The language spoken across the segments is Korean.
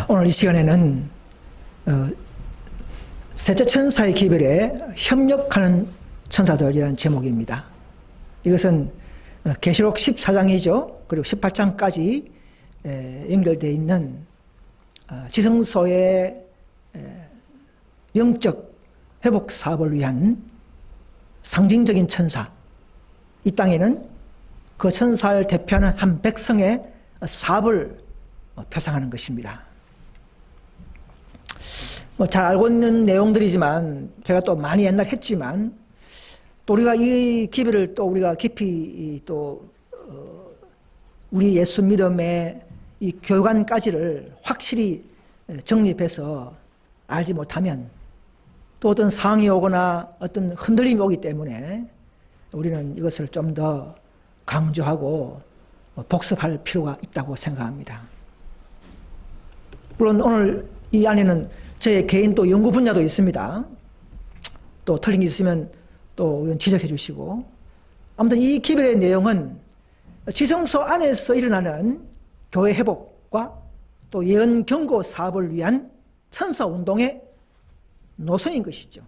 오늘 이 시간에는 셋째 천사의 기별에 협력하는 천사들이라는 제목입니다. 이것은 계시록 14장이죠. 그리고 18장까지 연결되어 있는 지성소의 영적 회복 사업을 위한 상징적인 천사. 이 땅에는 그 천사를 대표하는 한 백성의 사업을 표상하는 것입니다. 잘 알고 있는 내용들이지만 제가 또 많이 옛날 했지만 또 우리가 이 기별을 또 우리가 깊이 또 우리 예수 믿음의 이 교관까지를 확실히 정립해서 알지 못하면 또 어떤 상황이 오거나 어떤 흔들림이 오기 때문에 우리는 이것을 좀 더 강조하고 복습할 필요가 있다고 생각합니다. 물론 오늘 이 안에는 저의 개인 또 연구 분야도 있습니다. 또 틀린 게 있으면 또 지적해 주시고. 아무튼 이 기별의 내용은 지성소 안에서 일어나는 교회 회복과 또 예언 경고 사업을 위한 천사 운동의 노선인 것이죠.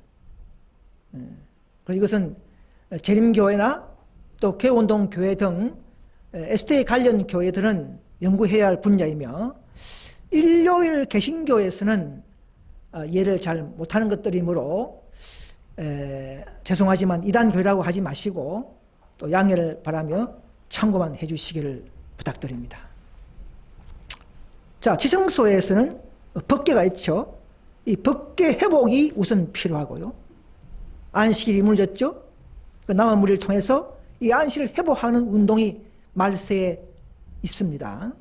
그래서 이것은 재림교회나 또 교회운동 교회 등 SDA 관련 교회들은 연구해야 할 분야이며 일요일 개신교에서는 이해를 잘 못하는 것들이므로 죄송하지만 이단교회라고 하지 마시고 또 양해를 바라며 참고만 해주시기를 부탁드립니다. 자, 지성소에서는 법궤가 있죠. 이 법궤 회복이 우선 필요하고요. 안식일이 무너졌죠. 그 남은 무리를 통해서 이 안식을 회복하는 운동이 말세에 있습니다.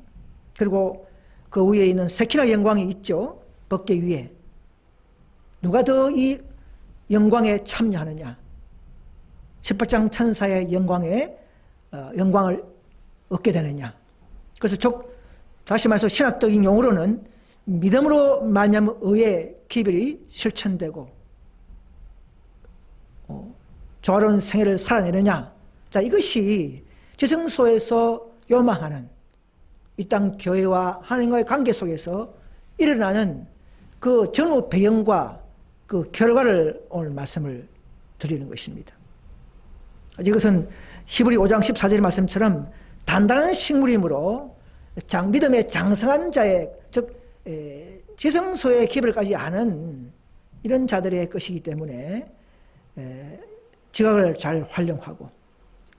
그리고 그 위에 있는 세키나 영광이 있죠. 법궤 위에. 누가 더 이 영광에 참여하느냐. 18장 천사의 영광을 얻게 되느냐. 그래서 다시 말해서 신학적인 용어로는 믿음으로 말미암아 의의 기별이 실천되고 조화로운 생애를 살아내느냐. 자, 이것이 지성소에서 요망하는 이 땅 교회와 하나님과의 관계 속에서 일어나는 그 전후 배경과 그 결과를 오늘 말씀을 드리는 것입니다. 이것은 히브리 5장 14절의 말씀처럼 단단한 식물이므로 믿음의 장성한 자의 즉 지성소의 기별까지 아는 이런 자들의 것이기 때문에 지각을 잘 활용하고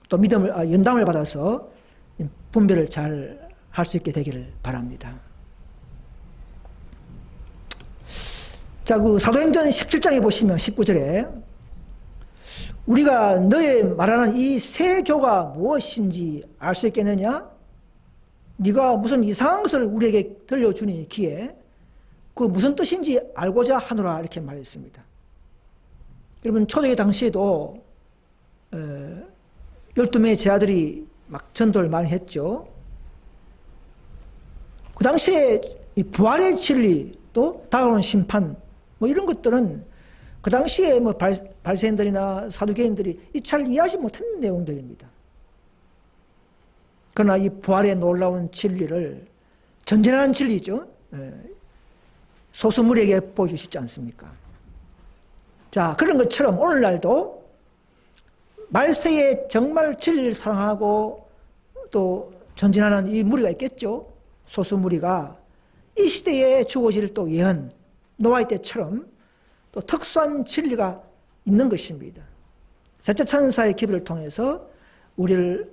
또 연담을 받아서 분별을 잘 할 수 있게 되기를 바랍니다. 자, 그 사도행전 17장에 보시면 19절에 우리가 너의 말하는 이 새 교가 무엇인지 알 수 있겠느냐? 네가 무슨 이상한 것을 우리에게 들려주니 기에 그 무슨 뜻인지 알고자 하노라 이렇게 말했습니다. 여러분 초대기 당시에도 12명의 제자들이 막 전도를 많이 했죠. 그 당시에 이 부활의 진리 또 다가오는 심판 뭐 이런 것들은 그 당시에 뭐 바리새인들이나 사두개인들이 잘 이해하지 못한 내용들입니다. 그러나 이 부활의 놀라운 진리를 전진하는 진리죠. 소수 무리에게 보여주시지 않습니까? 자, 그런 것처럼 오늘날도 말세에 정말 진리를 사랑하고 또 전진하는 이 무리가 있겠죠. 소수 무리가 이 시대에 주어질 또 예언, 노아의 때처럼 또 특수한 진리가 있는 것입니다. 셋째 천사의 기별을 통해서 우리를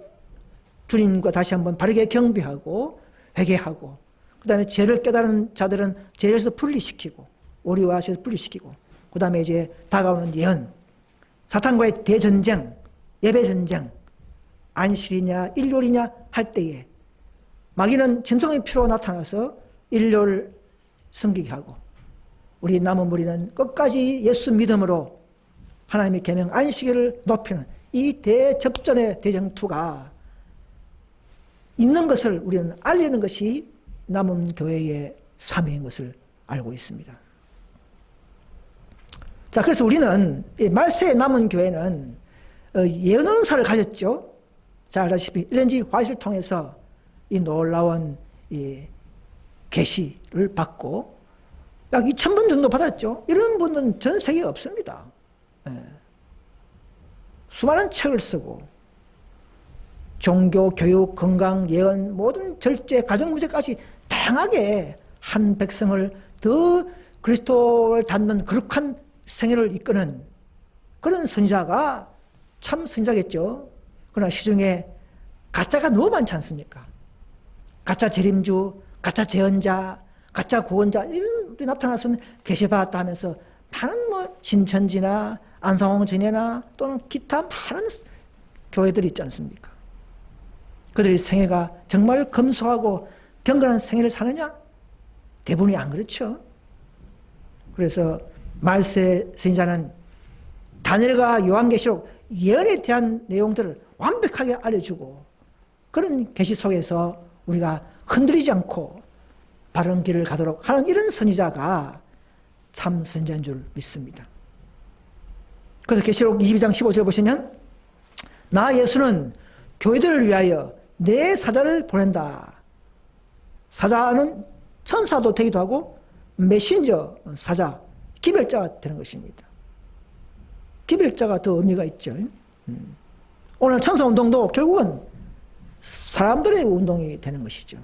주님과 다시 한번 바르게 경배하고 회개하고 그 다음에 죄를 깨달은 자들은 죄에서 분리시키고 오리와 죄에서 분리시키고 그 다음에 이제 다가오는 예언, 사탄과의 대전쟁, 예배전쟁, 안식이냐 일요일이냐 할 때에 마귀는 짐승의 피로 나타나서 일요일 섬기게 하고 우리 남은 무리는 끝까지 예수 믿음으로 하나님의 계명 안식일을 높이는 이 대접전의 대쟁투가 있는 것을 우리는 알리는 것이 남은 교회의 사명인 것을 알고 있습니다. 자, 그래서 우리는 말세에 남은 교회는 예언 은사를 가졌죠. 잘 알다시피 1년지 화실을 통해서 이 놀라운 이 계시를 받고 약 2,000번 정도 받았죠. 이런 분은 전 세계에 없습니다. 수많은 책을 쓰고 종교, 교육, 건강, 예언, 모든 절제, 가정문제까지 다양하게 한 백성을 더 그리스도를 닮는 거룩한 생애를 이끄는 그런 선지자가 참 선지자겠죠. 그러나 시중에 가짜가 너무 많지 않습니까? 가짜 재림주, 가짜 재언자, 가짜 구원자 이런 분이 나타나서는 계시받았다 하면서 많은 뭐 신천지나 안상홍 전예나 또는 기타 많은 교회들이 있지 않습니까? 그들의 생애가 정말 검소하고 경건한 생애를 사느냐? 대부분이 안 그렇죠. 그래서 말세 선지자는 다니엘과 요한계시록 예언에 대한 내용들을 완벽하게 알려주고 그런 계시 속에서 우리가 흔들리지 않고 바른 길을 가도록 하는 이런 선지자가 참 선지자인 줄 믿습니다. 그래서 계시록 22장 15절 보시면 나 예수는 교회들을 위하여 내 사자를 보낸다. 사자는 천사도 되기도 하고 메신저 사자, 기별자가 되는 것입니다. 기별자가 더 의미가 있죠. 오늘 천사운동도 결국은 사람들의 운동이 되는 것이죠.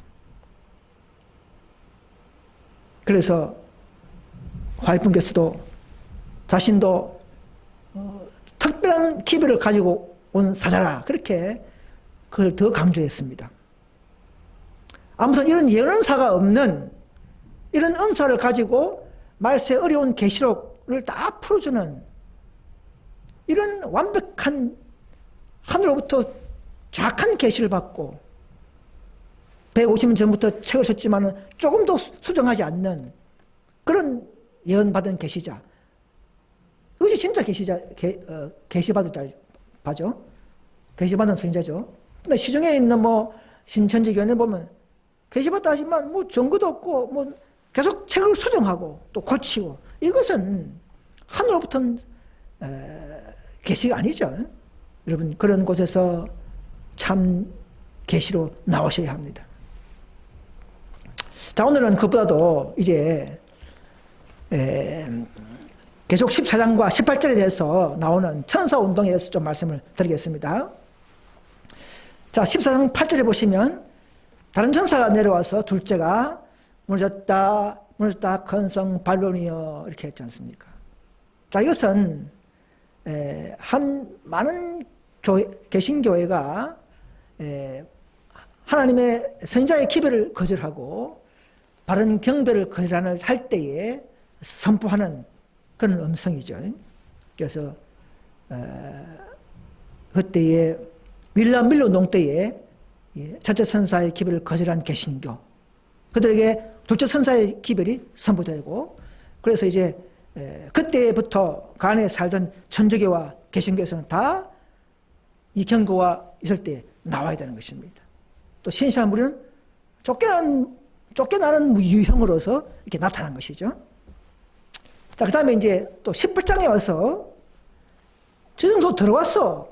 그래서 화이프께서도 자신도 특별한 기별을 가지고 온 사자라 그렇게 그걸 더 강조했습니다. 아무튼 이런 예언사가 없는 이런 은사를 가지고 말세 어려운 계시록을 다 풀어주는 이런 완벽한 하늘로부터 정확한 계시를 받고 150년 전부터 책을 썼지만 조금도 수정하지 않는 그런 예언받은 계시자. 이것이 진짜 계시받은 자죠. 계시받은 선지자죠. 근데 시중에 있는 뭐 신천지 교회는 보면 계시받다 하지만 뭐 증거도 없고 뭐 계속 책을 수정하고 또 고치고 이것은 하늘로부터는 계시가 아니죠. 여러분 그런 곳에서 참 계시로 나오셔야 합니다. 자, 오늘은 그보다도 이제 계속 14장과 18절에 대해서 나오는 천사운동에 대해서 좀 말씀을 드리겠습니다. 자, 14장 8절에 보시면 다른 천사가 내려와서 둘째가 무너졌다 무너졌다 큰성 반론이여 이렇게 했지 않습니까? 자, 이것은 많은 개신교회가 하나님의 선지자의 기별을 거절하고 바른 경배를 거절할 때에 선포하는 그런 음성이죠. 그래서 그때에 윌리엄 밀러 때에 첫째 선사의 기별을 거절한 개신교 그들에게 둘째 선사의 기별이 선포되고 그래서 이제 그때부터 그 안에 살던 천주교와 개신교에서는 다 이 경고가 있을 때 나와야 되는 것입니다. 또 신실한 무리는 쫓겨나는 유형으로서 이렇게 나타난 것이죠. 자, 그 다음에 이제 또 18장에 와서 저정도 들어왔어.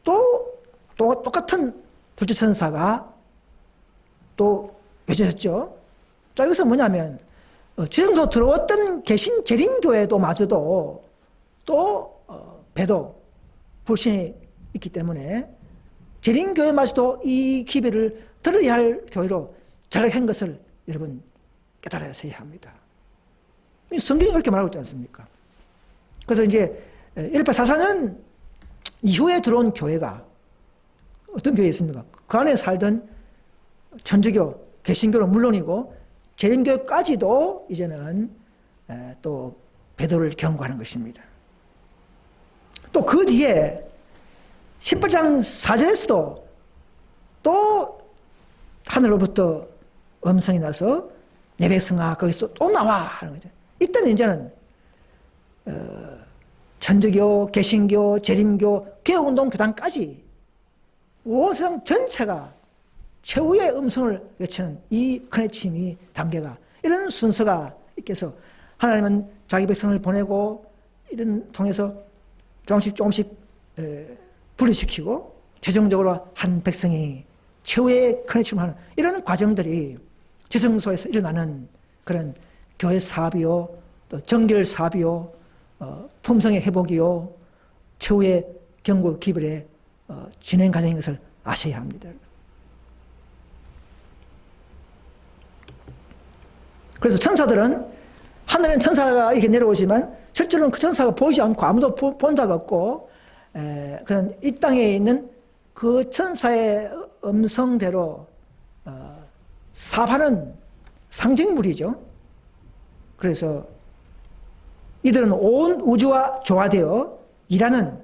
또 똑같은 둘째 천사가 또 외쳐졌죠. 자, 이것은 뭐냐면 저정도 들어왔던 개신 재림교회도 마저도 또 배도 불신이 있기 때문에 재림교회마저도 이 기별을 들어야 할 교회로 전락한 것을 여러분 깨달아야 합니다. 성경이 그렇게 말하고 있지 않습니까? 그래서 이제 1844년 이후에 들어온 교회가 어떤 교회였습니까? 그 안에 살던 천주교, 개신교는 물론이고 재림교회까지도 이제는 또 배도를 경고하는 것입니다. 또 그 뒤에 18장 4절에서도 또 하늘로부터 음성이 나서 내 백성아 거기서 또 나와 하는 거죠. 이때는 이제는 천주교, 개신교, 재림교, 개혁운동 교단까지 온 세상 전체가 최후의 음성을 외치는 이 크레침이 단계가 이런 순서가 있겠어. 하나님은 자기 백성을 보내고 이런 통해서 조금씩 분리시키고 최종적으로 한 백성이 최후의 크레침을 하는 이런 과정들이 지성소에서 일어나는 그런 교회 사업이요, 또 정결 사업이요, 품성의 회복이요, 최후의 경고 기별의 진행 과정인 것을 아셔야 합니다. 그래서 천사들은 하늘엔 천사가 이렇게 내려오지만 실제로는 그 천사가 보이지 않고 아무도 본 적 없고, 그냥 이 땅에 있는 그 천사의 음성대로 사업하는 상징물이죠. 그래서 이들은 온 우주와 조화되어 일하는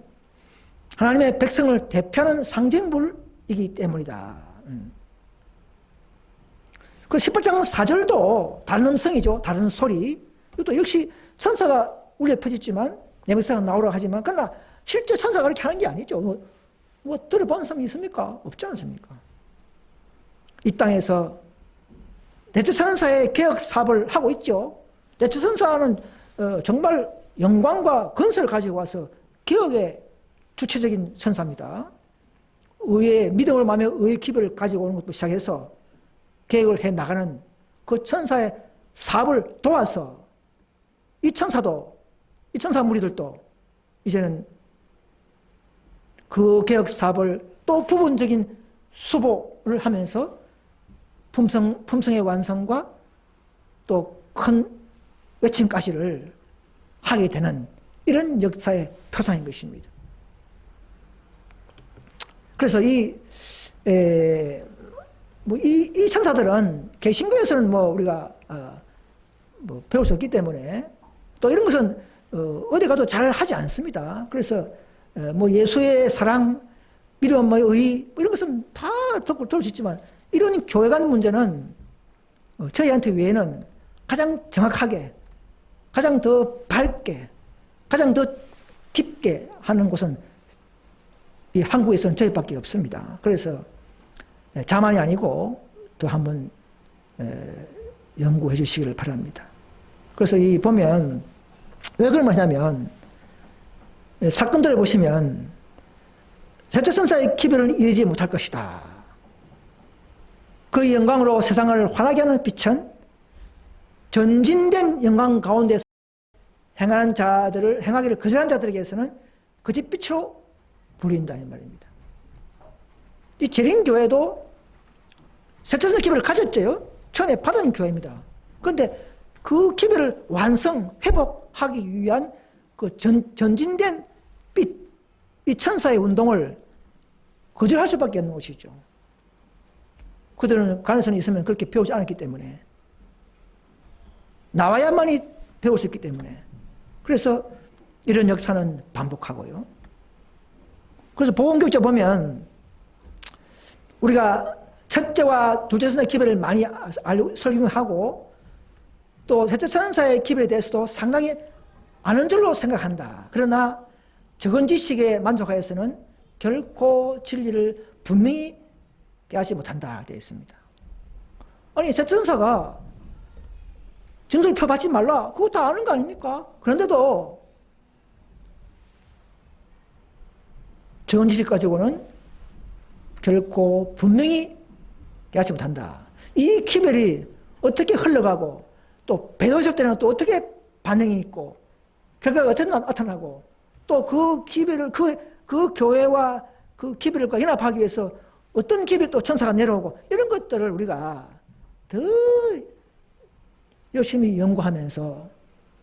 하나님의 백성을 대표하는 상징물이기 때문이다. 그 18장 4절도 다른 음성이죠. 다른 소리. 이것도 역시 천사가 울려 퍼졌지만 내백성은 나오라고 하지만 그러나 실제 천사가 그렇게 하는 게 아니죠. 뭐 들어본 사람이 있습니까? 없지 않습니까? 이 땅에서 대처천사의 개혁 사업을 하고 있죠. 대처천사는 정말 영광과 건설을 가지고 와서 개혁의 주체적인 천사입니다. 의의 믿음을 마며 의의 기별을 가지고 오는 것부터 시작해서 계획을 해 나가는 그 천사의 사업을 도와서 이 천사도, 이 천사 무리들도 이제는 그 개혁 사업을 또 부분적인 수보를 하면서 품성의 완성과 또 큰 외침가시를 하게 되는 이런 역사의 표상인 것입니다. 그래서 이 천사들은 개신교에서는 뭐 우리가 뭐 배울 수 없기 때문에 또 이런 것은 어디 가도 잘 하지 않습니다. 그래서 뭐 예수의 사랑, 믿음의 의 이런 것은 다 들을 수 있지만 이런 교회 간 문제는 저희한테 외에는 가장 정확하게, 가장 더 밝게, 가장 더 깊게 하는 곳은 이 한국에서는 저희밖에 없습니다. 그래서 자만이 아니고 또 한번 연구해 주시기를 바랍니다. 그래서 이 보면 왜 그런 말이냐면 사건들을 보시면 셋째 천사의 기별을 이루지 못할 것이다. 그 영광으로 세상을 환하게 하는 빛은 전진된 영광 가운데서 행하기를 거절한 자들에게서는 거짓 빛으로 불린다 이 말입니다. 이 재림교회도 셋째 천사의 기별을 가졌죠. 처음에 받은 교회입니다. 그런데 그 기별을 완성, 회복하기 위한 그 전진된 빛, 이 천사의 운동을 거절할 수밖에 없는 것이죠. 그들은 가능성이 있으면 그렇게 배우지 않았기 때문에 나와야만이 배울 수 있기 때문에 그래서 이런 역사는 반복하고요. 그래서 복음교육자 보면 우리가 첫째와 둘째 천사의 기별을 많이 설명하고 또 셋째 천사의 기별에 대해서도 상당히 아는 줄로 생각한다. 그러나 적은 지식에 만족하여서는 결코 진리를 분명히 깨닫지 못한다 되어 있습니다. 아니 셋째 천사가 증거표 받지 말라. 그거 다 아는 거 아닙니까? 그런데도 적은 지식 가지고는 결코 분명히 깨닫지 못한다. 이 기별이 어떻게 흘러가고 또 배도적 때는 또 어떻게 반응이 있고 결과가 어떻게 나타나고 또 그 기별을 그 교회와 그 기별과 연합하기 위해서 어떤 기별이 또 천사가 내려오고 이런 것들을 우리가 더 열심히 연구하면서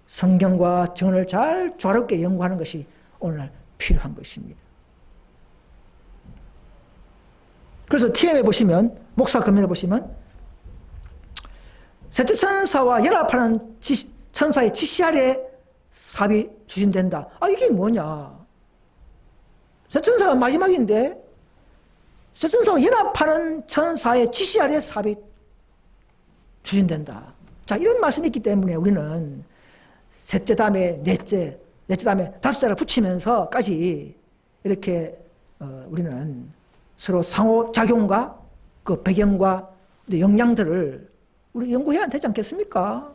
성경과 정을 잘 조화롭게 연구하는 것이 오늘날 필요한 것입니다. 그래서 TM에 보시면 목사 금연에 보시면 셋째 천사와 연합하는 천사의 지시 아래 사업이 추진된다. 이게 뭐냐? 셋째 천사가 마지막인데 셋째 천사와 연합하는 천사의 지시 아래 사업이 추진된다. 자, 이런 말씀이 있기 때문에 우리는 셋째 다음에 넷째 다음에 다섯째를 붙이면서까지 이렇게 우리는 서로 상호작용과 그 배경과 영향들을 우리 연구해야 되지 않겠습니까?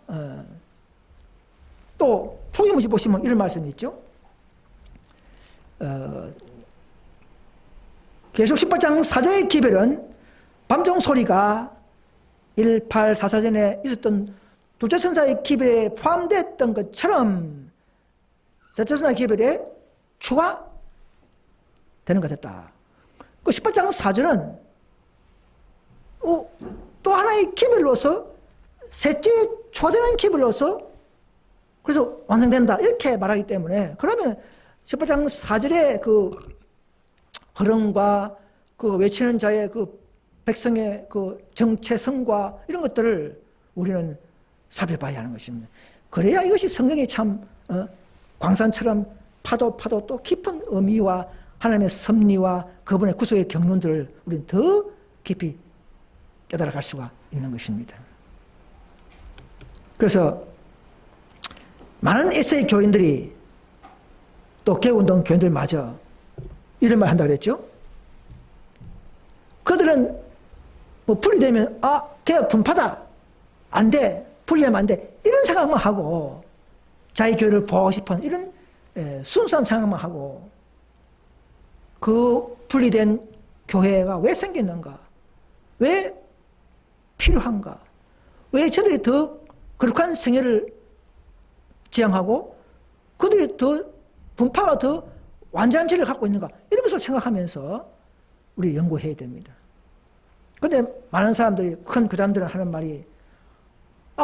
또 초기문시 보시면 이런 말씀이 있죠. 계시록 18장 4절의 기별은 밤종 소리가 1844전에 있었던 둘째 천사의 기별에 포함됐던 것처럼 셋째 천사의 기별에 추가되는 것 같다. 그 18장 4절은 또 하나의 기별로서 셋째 추가되는 기별로서 그래서 완성된다 이렇게 말하기 때문에 그러면 18장 4절의 그 흐름과 그 외치는 자의 그 백성의 그 정체성과 이런 것들을 우리는 살펴봐야 하는 것입니다. 그래야 이것이 성경이 참 광산처럼 파도 또 깊은 의미와 하나님의 섭리와 그분의 구속의 경륜들을 우리는 더 깊이 깨달아갈 수가 있는 것입니다. 그래서 많은 에세이 교인들이 또 개운동 교인들마저 이런 말 한다고 그랬죠. 그들은 뭐 분리되면 개혁 분파다 안 돼, 분리하면 안 돼 이런 생각만 하고 자기 교회를 보고 싶은 이런 순수한 생각만 하고 그 분리된 교회가 왜 생겼는가, 왜 필요한가, 왜 저들이 더 거룩한 생애를 지향하고 그들이 더 분파가 더 완전한 진리를 갖고 있는가 이런 것을 생각하면서 우리 연구해야 됩니다. 그런데 많은 사람들이 큰 교단들은 하는 말이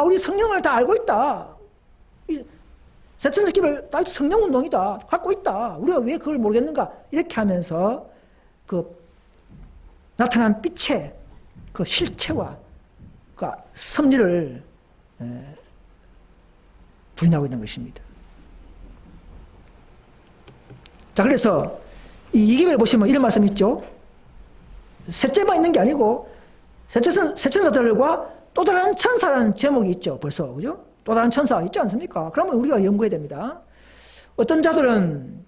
우리 성령을 다 알고 있다. 셋째 느낌을 다 성령운동이다. 갖고 있다. 우리가 왜 그걸 모르겠는가 이렇게 하면서 그 나타난 빛의 그 실체와 그 섭리를 부인하고 있는 것입니다. 자, 그래서 이 2계별 보시면 이런 말씀이 있죠. 셋째만 있는 게 아니고 셋째 천사들과 또 다른 천사라는 제목이 있죠. 벌써 그죠? 또 다른 천사 있지 않습니까? 그러면 우리가 연구해야 됩니다. 어떤 자들은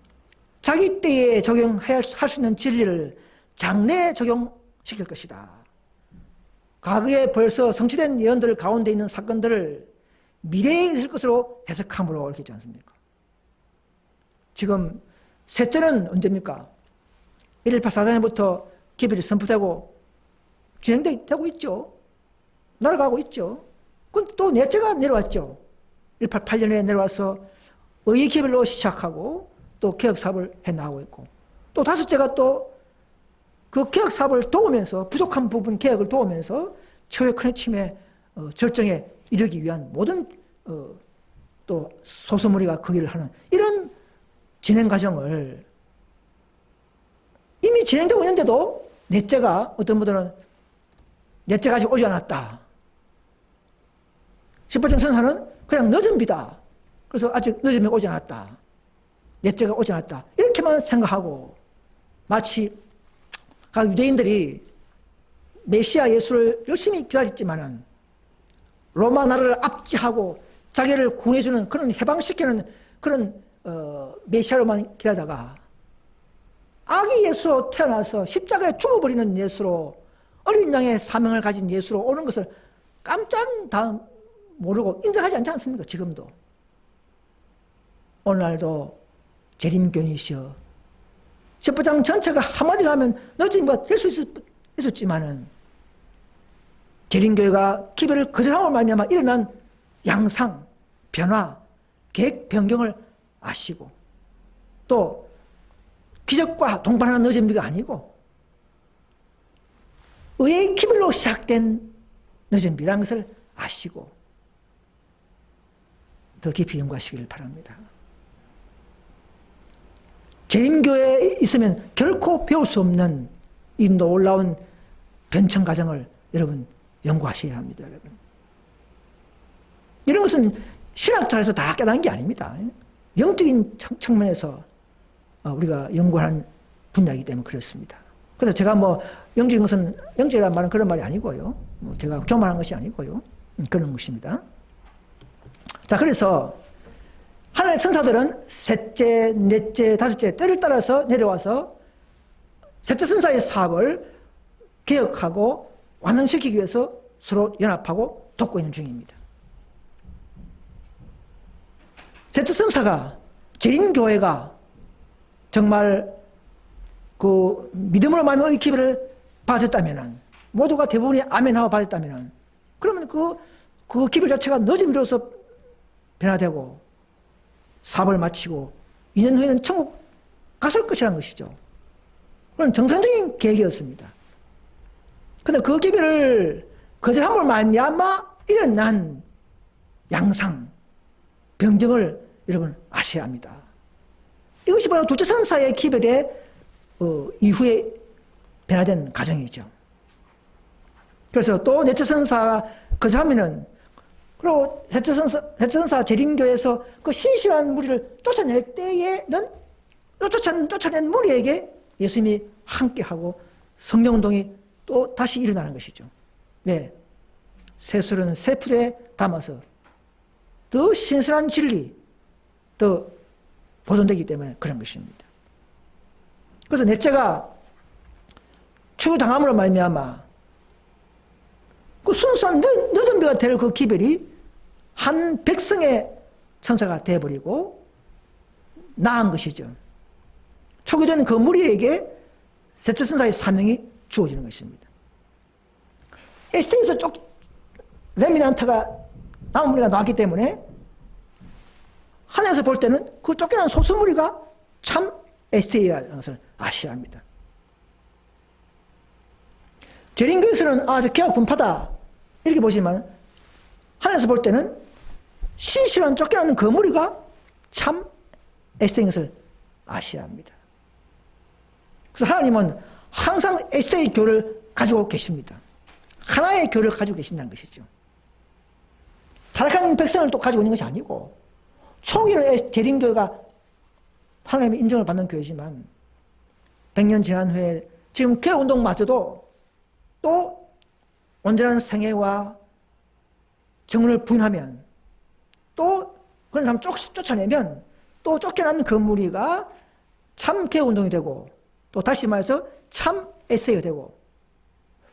자기 때에 적용할 수 있는 진리를 장래에 적용시킬 것이다. 과거에 벌써 성취된 예언들 가운데 있는 사건들을 미래에 있을 것으로 해석함으로 이렇게 있지 않습니까? 지금 셋째는 언제입니까? 1884년부터 기별이 선포되고 진행되고 있죠. 날아가고 있죠. 근데 또 넷째가 내려왔죠. 1888년에 내려와서 의의 기별로 시작하고 또 개혁 사업을 해나가고 있고 또 다섯째가 또 그 개혁 사업을 도우면서 부족한 부분 개혁을 도우면서 최후의 크레침의 절정에 이르기 위한 모든 또 소수무리가 그 일을 하는 이런 진행 과정을 이미 진행되고 있는데도 넷째가 어떤 분들은 넷째가 아직 오지 않았다. 18장 천사는 그냥 늦은 비다. 그래서 아직 늦으면 오지 않았다. 넷째가 오지 않았다. 이렇게만 생각하고 마치 각 유대인들이 메시아 예수를 열심히 기다렸지만은 로마 나라를 압제하고 자기를 구해주는 그런 해방시키는 그런 메시아로만 기다다가 아기 예수로 태어나서 십자가에 죽어버리는 예수로 어린 양의 사명을 가진 예수로 오는 것을 깜짝 다 모르고 인정하지 않지 않습니까? 지금도. 오늘날도 재림교인이시여 10장 전체가 한마디로 하면 늦은이가 될 수 있었지만은 재림교회가 기별을 거절함으로 말미암아 일어난 양상, 변화, 계획 변경을 아시고 또 기적과 동반하는 늦은비가 아니고 의의 기별로 시작된 늦은비라는 것을 아시고 더 깊이 연구하시기를 바랍니다. 재림교회에 있으면 결코 배울 수 없는 이 놀라운 변천 과정을 여러분 연구하셔야 합니다. 여러분. 이런 것은 신학자에서 다 깨닫는 게 아닙니다. 영적인 측면에서 우리가 연구하는 분야이기 때문에 그렇습니다. 그래서 제가 뭐 영적인 것은 영적이라는 말은 그런 말이 아니고요. 제가 교만한 것이 아니고요. 그런 것입니다. 자, 그래서 하나님의 천사들은 셋째, 넷째, 다섯째 때를 따라서 내려와서 셋째 천사의 사업을 개혁하고 완성시키기 위해서 서로 연합하고 돕고 있는 중입니다. 셋째 천사가 재림교회가 정말 그 믿음으로 말미암아 이 기별을 받았다면 모두가 대부분이 아멘하고 받았다면 그러면 그 기별 자체가 늦은 비로소 변화되고 사업을 마치고 2년 후에는 천국 갔을 것이라는 것이죠. 그건 정상적인 계획이었습니다. 그런데 그 기별을 거절함으로 말미암아 일어난 양상, 병정을 여러분 아셔야 합니다. 이것이 바로 둘째 선사의 기별의 이후에 변화된 과정이죠. 그래서 또 넷째 선사가 거절하면은, 그리고 셋째 선사 재림교에서 그 신실한 무리를 쫓아낼 때에는 쫓아낸 무리에게 예수님이 함께하고 성령운동이 또 다시 일어나는 것이죠. 네. 세술은 세풀에 담아서 더 신선한 진리, 더 보존되기 때문에 그런 것입니다. 그래서 넷째가 추구당함으로 말미암아 그 순수한 늦은 배가 될 그 기별이 한 백성의 천사가 되어버리고 나은 것이죠. 초기된 그 무리에게 셋째 천사의 사명이 주어지는 것입니다. 에스테에서 레미난트가 남은 무리가 나왔기 때문에 하늘에서 볼 때는 그 쫓겨난 소수 무리가 참 에스테이라는 것을 아셔야 합니다. 재림교에서는 저 개혁 분파다 이렇게 보시지만 하늘에서 볼 때는 신실한 쫓겨나는 그 무리가 참 에스테인 것을 아셔야 합니다. 그래서 하나님은 항상 에스테의 교를 가지고 계십니다. 하나의 교를 가지고 계신다는 것이죠. 타락한 백성을 또 가지고 있는 것이 아니고 초기는 재림교회가 하나님의 인정을 받는 교회지만 100년 지난 후에 지금 개혁운동마저도 또 온전한 생애와 정을 부인하면 또 그런 사람 쫓아내면 또 쫓겨난 그 무리가 참 개혁운동이 되고 또 다시 말해서 참 에세이가 되고,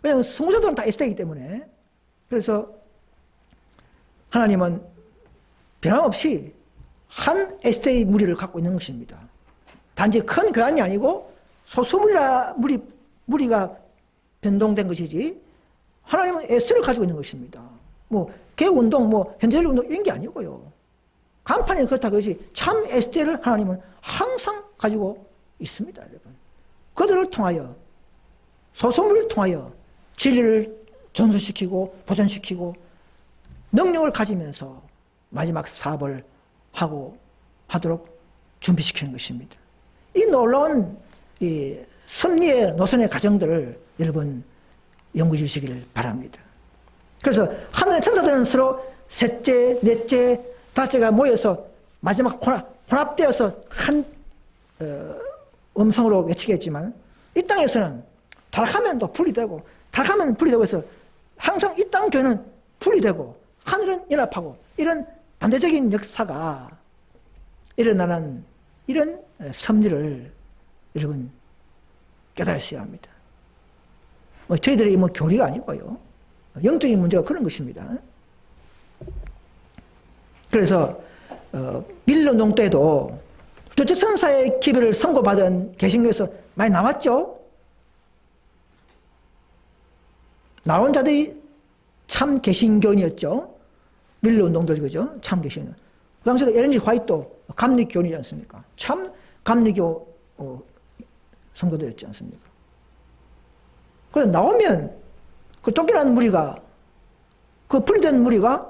왜냐하면 선구자들은 다 에세이이기 때문에. 그래서 하나님은 변함없이 한 에세이 무리를 갖고 있는 것입니다. 단지 큰 교단이 아니고 소수 무리가 변동된 것이지 하나님은 에세이를 가지고 있는 것입니다. 뭐 개혁운동, 뭐 현대운동 이런 게 아니고요. 간판이 그렇다 그것이 참 에세이를 하나님은 항상 가지고 있습니다, 여러분. 그들을 통하여 소수무리를 통하여 진리를 전수시키고 보존시키고 능력을 가지면서 마지막 사업을 하도록 준비시키는 것입니다. 이 놀라운 이 섭리의 노선의 과정들을 여러분 연구해 주시기를 바랍니다. 그래서 하늘의 천사들은 서로 셋째, 넷째, 다섯째가 모여서 마지막 혼합되어서 한 음성으로 외치겠지만 이 땅에서는 타락하면 또 분리되고 타락하면 분리되고 해서 항상 이 땅 교회는 분리되고 하늘은 연합하고 이런 반대적인 역사가 일어나는 이런 섭리를 여러분 깨달으셔야 합니다. 저희들이 교리가 아니고요. 영적인 문제가 그런 것입니다. 그래서 밀론동 때도 둘째 선사의 기별을 선고받은 개신교에서 많이 나왔죠. 나온 자들이 참 개신교인이었죠. 밀론동들 그죠? 참 개신교. 그 당시에 엘렌 G 화이트도 감리교인이지 않습니까? 참 감리교 선교도였지 않습니까? 그래서 나오면 그 쫓겨난 무리가 그 분리된 무리가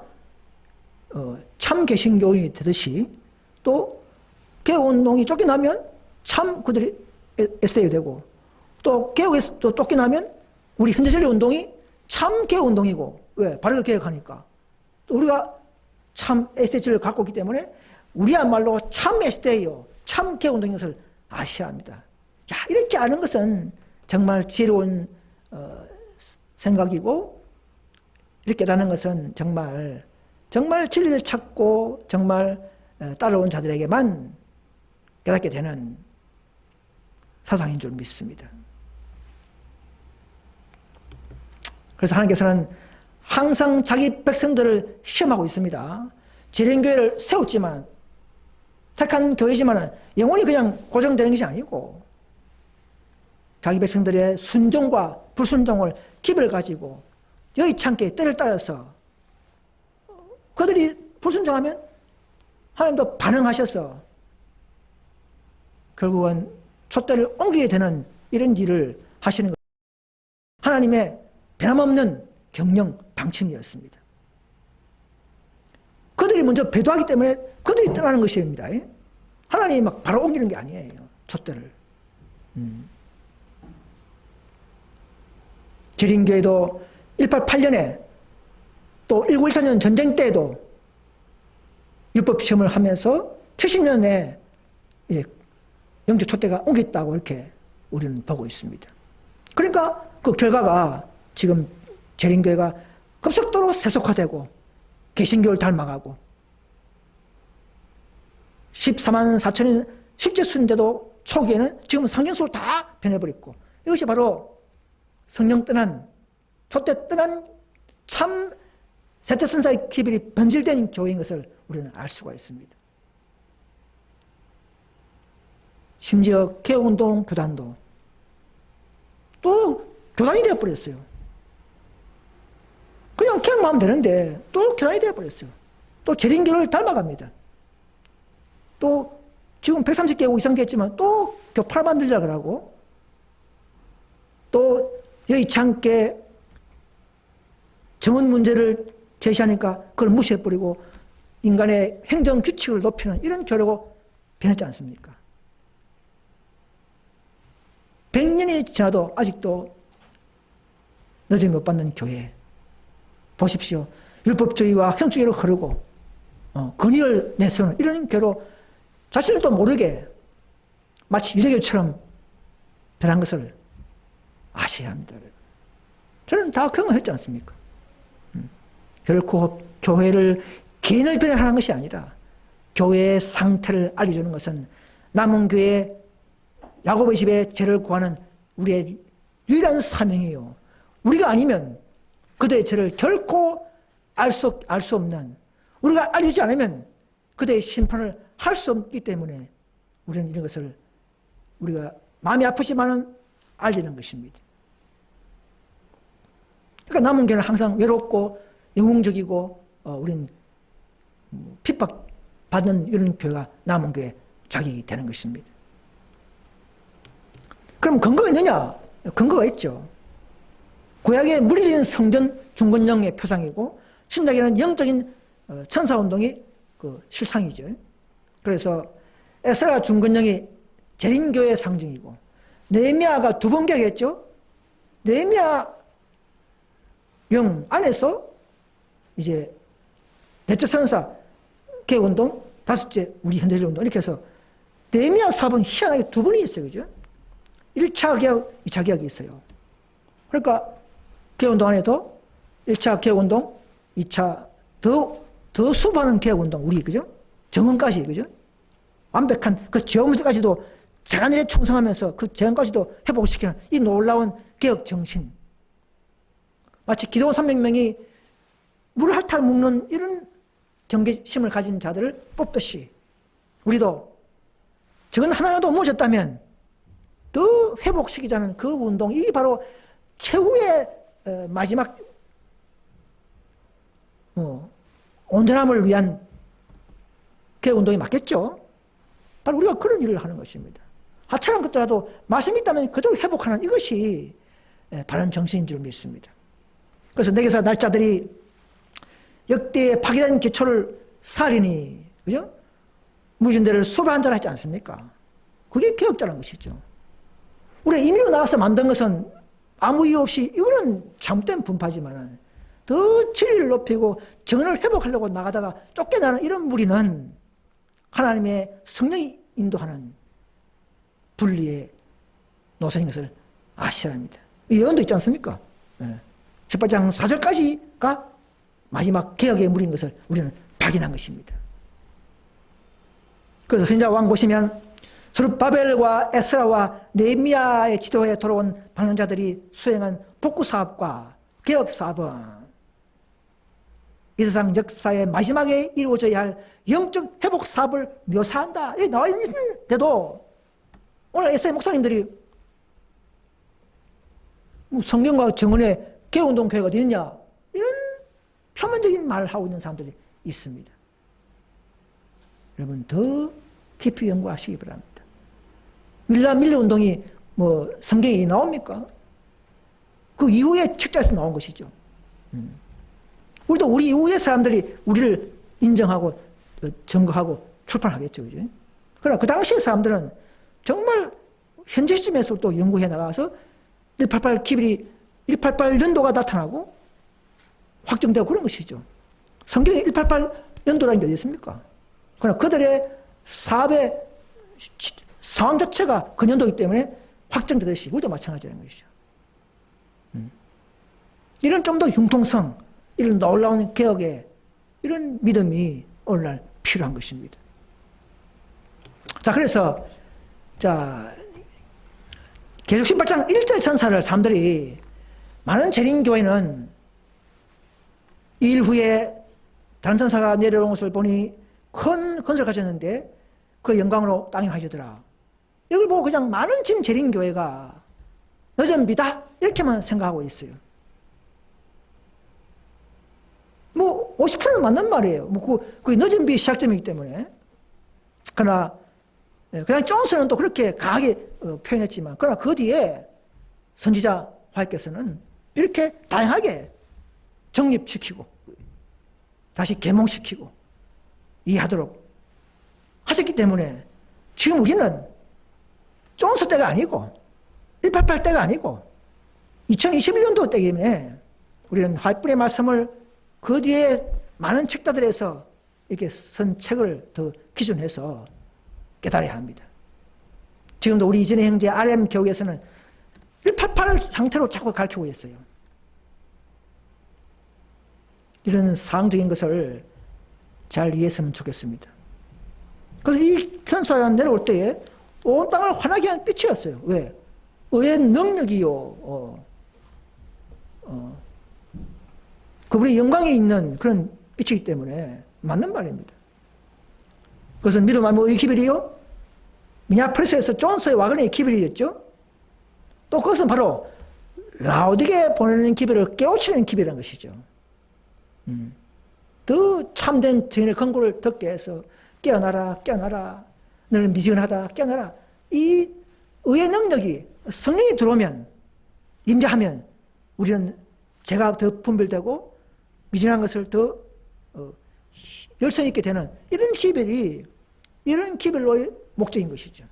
참 개신교인이 되듯이 또 개혁운동이 쫓겨나면 참 그들이 에세이 되고 또 개혁에서 또 쫓겨나면 우리 현대전례운동이 참 개혁운동이고 왜? 바르게 개혁하니까 또 우리가 참 에세이를 갖고 있기 때문에 우리야말로 참 에세이요 참 개혁운동인 것을 아셔야 합니다. 야, 이렇게 아는 것은 정말 지혜로운 생각이고 이렇게 깨닫는 것은 정말 진리를 찾고 정말 따라온 자들에게만 깨닫게 되는 사상인 줄 믿습니다. 그래서 하나님께서는 항상 자기 백성들을 시험하고 있습니다. 재림교회를 세웠지만 택한 교회지만 영원히 그냥 고정되는 것이 아니고 자기 백성들의 순종과 불순종을 기별 가지고 여의치 않게 때를 따라서 그들이 불순종하면 하나님도 반응하셔서 결국은 촛대를 옮기게 되는 이런 일을 하시는 것. 하나님의 변함없는 경영 방침이었습니다. 그들이 먼저 배도하기 때문에 그들이 떠나는 것입니다. 하나님이 막 바로 옮기는 게 아니에요. 촛대를. 재림교회도 188년에 또 1914년 전쟁 때에도 율법 시험을 하면서 70년에 이제 영적 촛대가 옮겼다고 이렇게 우리는 보고 있습니다. 그러니까 그 결과가 지금 재림교회가 급속도로 세속화되고 개신교를 닮아가고 14만 4천인 실제 수인데도 초기에는 지금 성경수로 다 변해버렸고 이것이 바로 성령 떠난 촛대 떠난 참 셋째 선사의 기별이 변질된 교회인 것을 우리는 알 수가 있습니다. 심지어 개혁운동 교단도 또 교단이 되어버렸어요. 그냥 개혁만 하면 되는데 또 교단이 되어버렸어요. 또 재림교를 닮아갑니다. 또 지금 130개국 이상 됐지만 또 교파를 만들려고 하고 또 여의치 않게 정원 문제를 제시하니까 그걸 무시해버리고 인간의 행정 규칙을 높이는 이런 교회로 변했지 않습니까? 100년이 지나도 아직도 너지 못 받는 교회 보십시오. 율법주의와 형주의로 흐르고 권위를 내세우는 이런 교회로 자신을 또 모르게 마치 유대교처럼 변한 것을 아셔야 합니다. 저는 다 경험했지 않습니까? 결코 교회를 개인을 변화하는 것이 아니라 교회의 상태를 알려주는 것은 남은 교회 야곱의 집에 죄를 구하는 우리의 유일한 사명이에요. 우리가 아니면 그들의 죄를 결코 알 수 없는, 우리가 알려주지 않으면 그들의 심판을 할 수 없기 때문에 우리는 이런 것을 우리가 마음이 아프지만은 알리는 것입니다. 그러니까 남은 교회는 항상 외롭고 영웅적이고 우리는 핍박받는 이런 교회가 남은 교회 자격이 되는 것입니다. 그럼 근거가 있느냐? 근거가 있죠. 구약의 물리적인 성전 중건령의 표상이고 신약에는 영적인 천사운동이 그 실상이죠. 그래서 에스라 중건령이 재림교회의 상징이고 느헤미야가 두 번 개혁했죠. 느헤미야 영 안에서 이제 넷째 선사 개혁운동, 다섯째 우리 현대주의 운동 이렇게 해서 느헤미야 사업은 희한하게 두 번이 있어요. 그죠? 1차 개혁, 2차 개혁이 있어요. 그러니까 개혁운동 안에도 1차 개혁운동, 2차 더 수반하는 개혁운동, 우리, 그죠? 정언까지, 그죠? 완벽한 그 죄업문제까지도 자간일에 충성하면서 그 재앙까지도 회복시키는 이 놀라운 개혁 정신. 마치 기도원 300명이 물을 핥아 먹는 이런 경계심을 가진 자들을 뽑듯이 우리도 저건 하나라도 무너졌다면 더 회복시키자는 그 운동, 이 바로 최후의 마지막 온전함을 위한 개혁운동이 맞겠죠? 바로 우리가 그런 일을 하는 것입니다. 하찮은 것더라도 말씀이 있다면 그대로 회복하는 이것이 바른 정신인 줄 믿습니다. 그래서 내게서 날짜들이 역대의 파괴된 기초를 살리니, 그죠? 무진대를 술을 한잔 하지 않습니까? 그게 개혁자라는 것이죠. 우리가 임의로 나와서 만든 것은 아무 이유 없이 이거는 잘못된 분파지만 더 진리를 높이고 정언을 회복하려고 나가다가 쫓겨나는 이런 무리는 하나님의 성령이 인도하는 분리의 노선인 것을 아셔야 합니다. 이 예언도 있지 않습니까? 18장 4절까지가 마지막 개혁의 무리인 것을 우리는 확인한 것입니다. 그래서 선지자 왕 보시면 스룹바벨과 에스라와 느헤미야의 지도에 돌아온 방랑자들이 수행한 복구사업과 개혁사업은 이 세상 역사의 마지막에 이루어져야 할 영적 회복 사업을 묘사한다. 여기 나와 있는데도 오늘 에세이 목사님들이 성경과 정언의 개혁운동 교회가 어디 있냐? 파문적인 말을 하고 있는 사람들이 있습니다. 여러분 더 깊이 연구하시기 바랍니다. 윌리엄 밀러 운동이 뭐 성경에 나옵니까? 그 이후에 책자에서 나온 것이죠. 우리도 우리 이후의 사람들이 우리를 인정하고 증거하고 출판하겠죠. 그죠? 그러나 그 당시의 사람들은 정말 현재 시점에서 또 연구해 나가서 188 기별이 188 연도가 나타나고 확정되고 그런 것이죠. 성경에 188 연도라는 게 어디 있습니까? 그러나 그들의 사업의 상황 자체가 그 연도이기 때문에 확정되듯이 우리도 마찬가지라는 것이죠. 이런 좀 더 융통성, 이런 놀라운 개혁의 이런 믿음이 오늘날 필요한 것입니다. 자, 그래서 계시록 18장 1절 천사를 사람들이 많은 재림교회는 이 일 후에 다른 천사가 내려오는 것을 보니 큰 건설을 가졌는데 그 영광으로 땅이 화해지더라. 이걸 보고 그냥 많은 재림교회가 늦은 비다 이렇게만 생각하고 있어요. 뭐 50%는 맞는 말이에요. 뭐 그게 늦은 비 시작점이기 때문에. 그러나 그냥 존스는 또 그렇게 강하게 표현했지만, 그러나 그 뒤에 선지자 화이트께서는 이렇게 다양하게 정립시키고 다시 계몽시키고 이해하도록 하셨기 때문에 지금 우리는 존스 때가 아니고 188 때가 아니고 2021년도 때문에 우리는 화이트의 말씀을 그 뒤에 많은 책자들에서 이렇게 쓴 책을 더 기준해서 깨달아야 합니다. 지금도 우리 이전의 형제 RM 교육에서는 188 상태로 자꾸 가르치고 있어요. 이런 상황적인 것을 잘 이해했으면 좋겠습니다. 그래서 이 천사가 내려올 때에 온 땅을 환하게 한 빛이었어요. 왜? 의의 능력이요. 그분의 영광에 있는 그런 빛이기 때문에 맞는 말입니다. 그것은 믿음 말고 의 기별이요. 미니아폴리스에서 존스의 와그네의 기별이었죠. 또 그것은 바로 라오디게에 보내는 기별을 깨우치는 기별이라는 것이죠. 더 참된 증인의 권고를 듣게 해서 깨어나라 깨어나라 너는 미지근하다 깨어나라. 이 의의 능력이 성령이 들어오면 임재하면 우리는 죄가 더 분별되고 미진한 것을 더 열성 있게 되는 이런 기별로의 목적인 것이죠.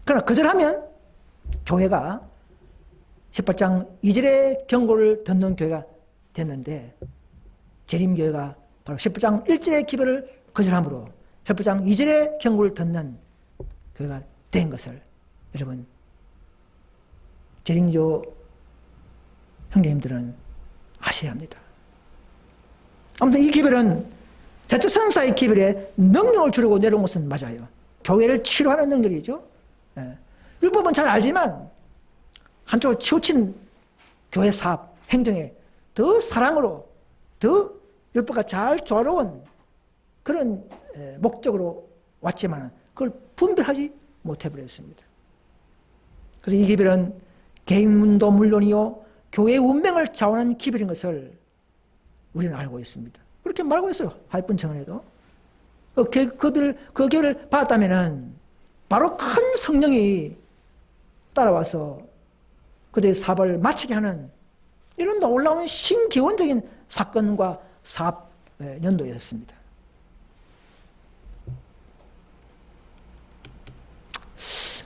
그러나 거절하면 교회가 18장 2절의 경고를 듣는 교회가 됐는데 재림교회가 바로 18장 1절의 기별을 거절함으로 18장 2절의 경고를 듣는 교회가 된 것을 여러분 재림교 형제님들은 아셔야 합니다. 아무튼 이 기별은 자체 선사의 기별에 능력을 주려고 내려온 것은 맞아요. 교회를 치료하는 능력이죠. 율법은 잘 알지만 한쪽으로 치우친 교회 사업, 행정에 더 사랑으로 더 율법과 잘 조화로운 그런 목적으로 왔지만 그걸 분별하지 못해버렸습니다. 그래서 이 기별은 개인문도 물론이요 교회의 운명을 좌우하는 기별인 것을 우리는 알고 있습니다. 그렇게 말하고 있어요. 하이픈 청원에도. 그 계획을 받았다면 바로 큰 성령이 따라와서 그들의 사업을 마치게 하는 이런 놀라운 신기원적인 사건과 사업 연도였습니다.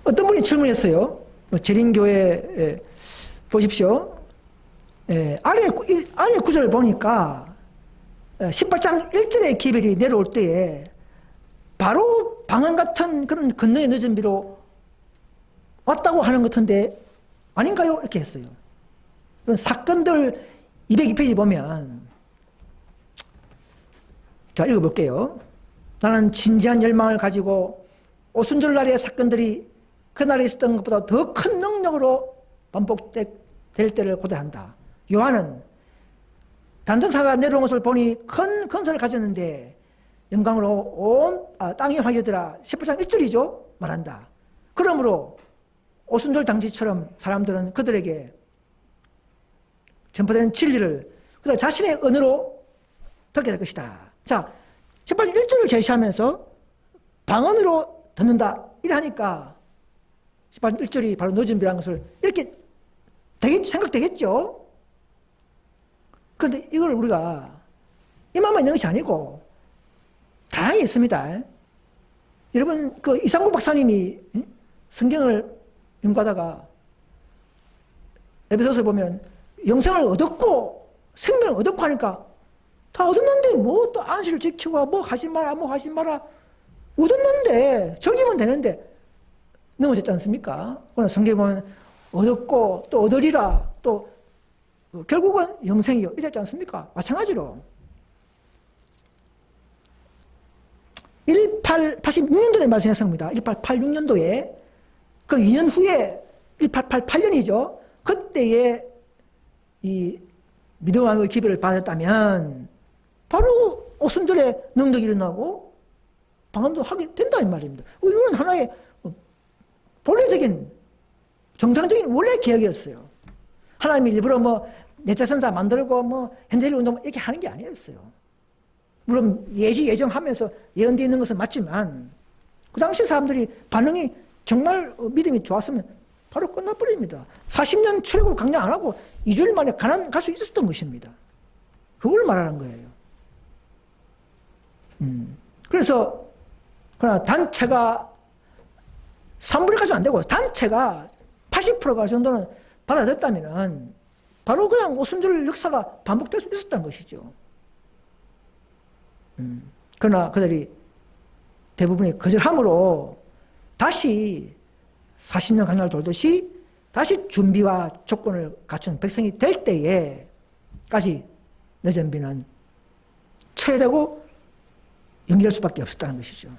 어떤 분이 질문했어요. 재림교회 보십시오. 아래 구절을 보니까 18장 1절의 기별이 내려올 때에 바로 방언 같은 그런 건너의 늦은 비로 왔다고 하는 것 같은데 아닌가요? 이렇게 했어요. 사건들 202페이지 보면 자 읽어볼게요. 나는 진지한 열망을 가지고 오순절 날의 사건들이 그날에 있었던 것보다 더 큰 능력으로 반복될 때를 고대한다. 요한은 단전사가 내려온 것을 보니 큰 건설을 가졌는데 영광으로 온 땅이 화해되더라. 18장 1절이죠. 말한다. 그러므로 오순절 당시처럼 사람들은 그들에게 전파되는 진리를 그들 자신의 언어로 듣게 될 것이다. 자, 18장 1절을 제시하면서 방언으로 듣는다. 이래 하니까 18장 1절이 바로 늦은비라는 것을 이렇게 생각되겠죠? 그런데 이걸 우리가 이만만 있는 것이 아니고 다양히 있습니다. 여러분, 그 이상국 박사님이 성경을 연구하다가 에베소서 보면 영생을 얻었고 생명을 얻었고 하니까 다 얻었는데 뭐 또 안식을 지키고 뭐 하지 마라 뭐 하지 마라 얻었는데 즐기면 되는데 넘어졌지 않습니까? 오늘 성경 보면 얻었고 또 얻으리라 또 결국은 영생이요 이랬지 않습니까? 마찬가지로 1886년도에 말씀했습니다. 1886년도에 그 2년 후에 1888년이죠. 그때에 이 믿음의 기별을 받았다면 바로 오순절에 능력이 일어나고 방언도 하게 된다 이 말입니다. 이건 하나의 본래적인 정상적인 원래 계획이었어요. 하나님이 일부러 뭐 내차 선사 만들고 뭐 현대일 운동 이렇게 하는 게 아니었어요. 물론 예정하면서 예언되어 있는 것은 맞지만 그 당시 사람들이 반응이 정말 믿음이 좋았으면 바로 끝나버립니다. 40년 출애굽 강령 안 하고 2주일 만에 가나안 갈 수 있었던 것입니다. 그걸 말하는 거예요. 그래서 그러나 단체가 3분의 1까지 안 되고 단체가 80%가 정도는 받아들였다면 바로 그냥 오순절 역사가 반복될 수 있었던 것이죠. 그러나 그들이 대부분이 거절함으로 다시 40년 강약을 돌듯이 다시 준비와 조건을 갖춘 백성이 될 때에까지 늦은비는 처리되고 연기할 수밖에 없었다는 것이죠.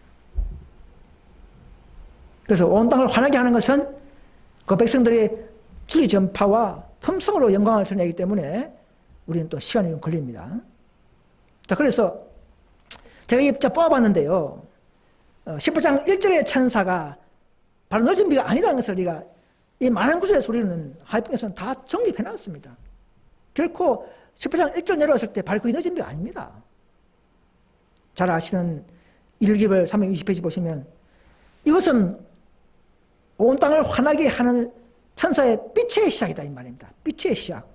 그래서 온 땅을 환하게 하는 것은 그 백성들의 진리 전파와 품성으로 영광을 드러내기 때문에 우리는 또 시간이 좀 걸립니다. 자, 그래서 제가 이 뽑아봤는데요. 18장 1절의 천사가 바로 늦은비가 아니라는 것을 우리가 이 많은 구절에서 우리는 하이핑에서는 다 정립해 놨습니다. 결코 18장 1절 내려왔을 때 바로 그게 늦은비가 아닙니다. 잘 아시는 1기별 320페이지 보시면 이것은 온 땅을 환하게 하는 천사의 빛의 시작이다 이 말입니다. 빛의 시작.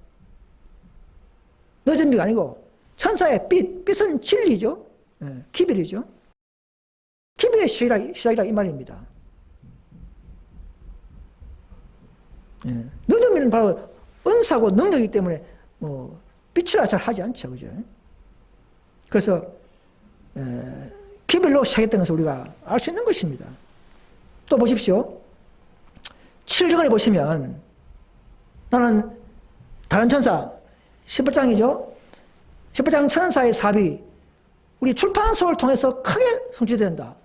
늦은비가 아니고 천사의 빛. 빛은 진리죠. 기별이죠. 기별의 시작이라 이 말입니다. 늦은비는 바로 은사고 능력이기 때문에 뭐 빛이라 잘 하지 않죠. 그죠? 그래서 기별로 시작했던 것을 우리가 알 수 있는 것입니다. 또 보십시오. 7절에 보시면 나는 다른 천사 18장이죠. 18장 천사의 사비 우리 출판소를 통해서 크게 성취된다.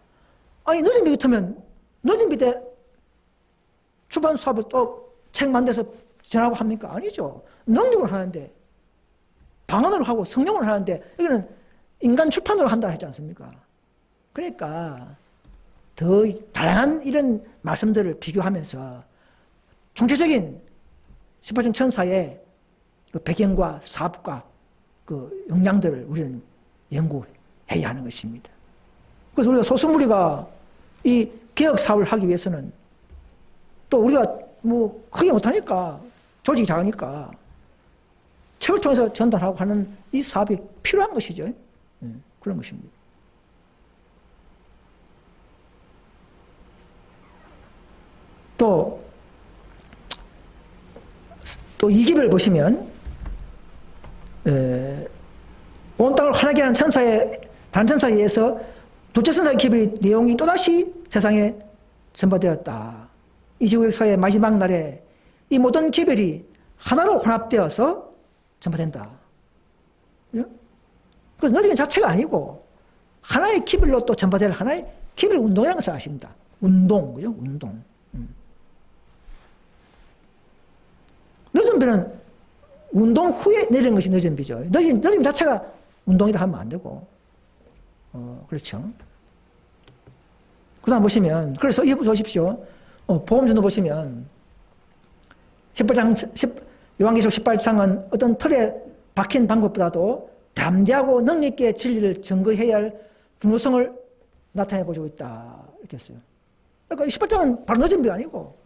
아니 늦은비 같으면 늦은비 때 출판 수업을 또 책 만들어서 전하고 합니까? 아니죠. 능력을 하는데 방언으로 하고 성령을 하는데 이거는 인간 출판으로 한다 했지 않습니까? 그러니까 더 다양한 이런 말씀들을 비교하면서 총체적인 18장 천사의 그 배경과 사업과 그 역량들을 우리는 연구해야 하는 것입니다. 그래서 우리가 소수무리가 이 개혁 사업을 하기 위해서는 또 우리가 뭐 크게 못하니까 조직이 작으니까 책을 통해서 전달하고 하는 이 사업이 필요한 것이죠. 그런 것입니다. 또 2기를 보시면 온 땅을 환하게 하는 다른 천사에 의해서 둘째 천사의 기별의 내용이 또다시 세상에 전파되었다. 이 지구 역사의 마지막 날에 이 모든 기별이 하나로 혼합되어서 전파된다. 그래서 늦은 자체가 아니고 하나의 기별로 또 전파될 하나의 기별 운동이라는 것을 아십니다. 운동, 그죠? 운동. 늦은비는 운동 후에 내리는 것이 늦은비죠. 늦은 자체가 운동이라 하면 안 되고. 그렇죠. 그 다음 보시면, 그래서 이거 보십시오. 보험전도 보시면, 18장, 요한계시록 18장은 어떤 틀에 박힌 방법보다도 담대하고 능력 있게 진리를 증거해야 할 중요성을 나타내 보여주고 있다. 이렇게 했어요. 그러니까 18장은 바로 늦은 비가 아니고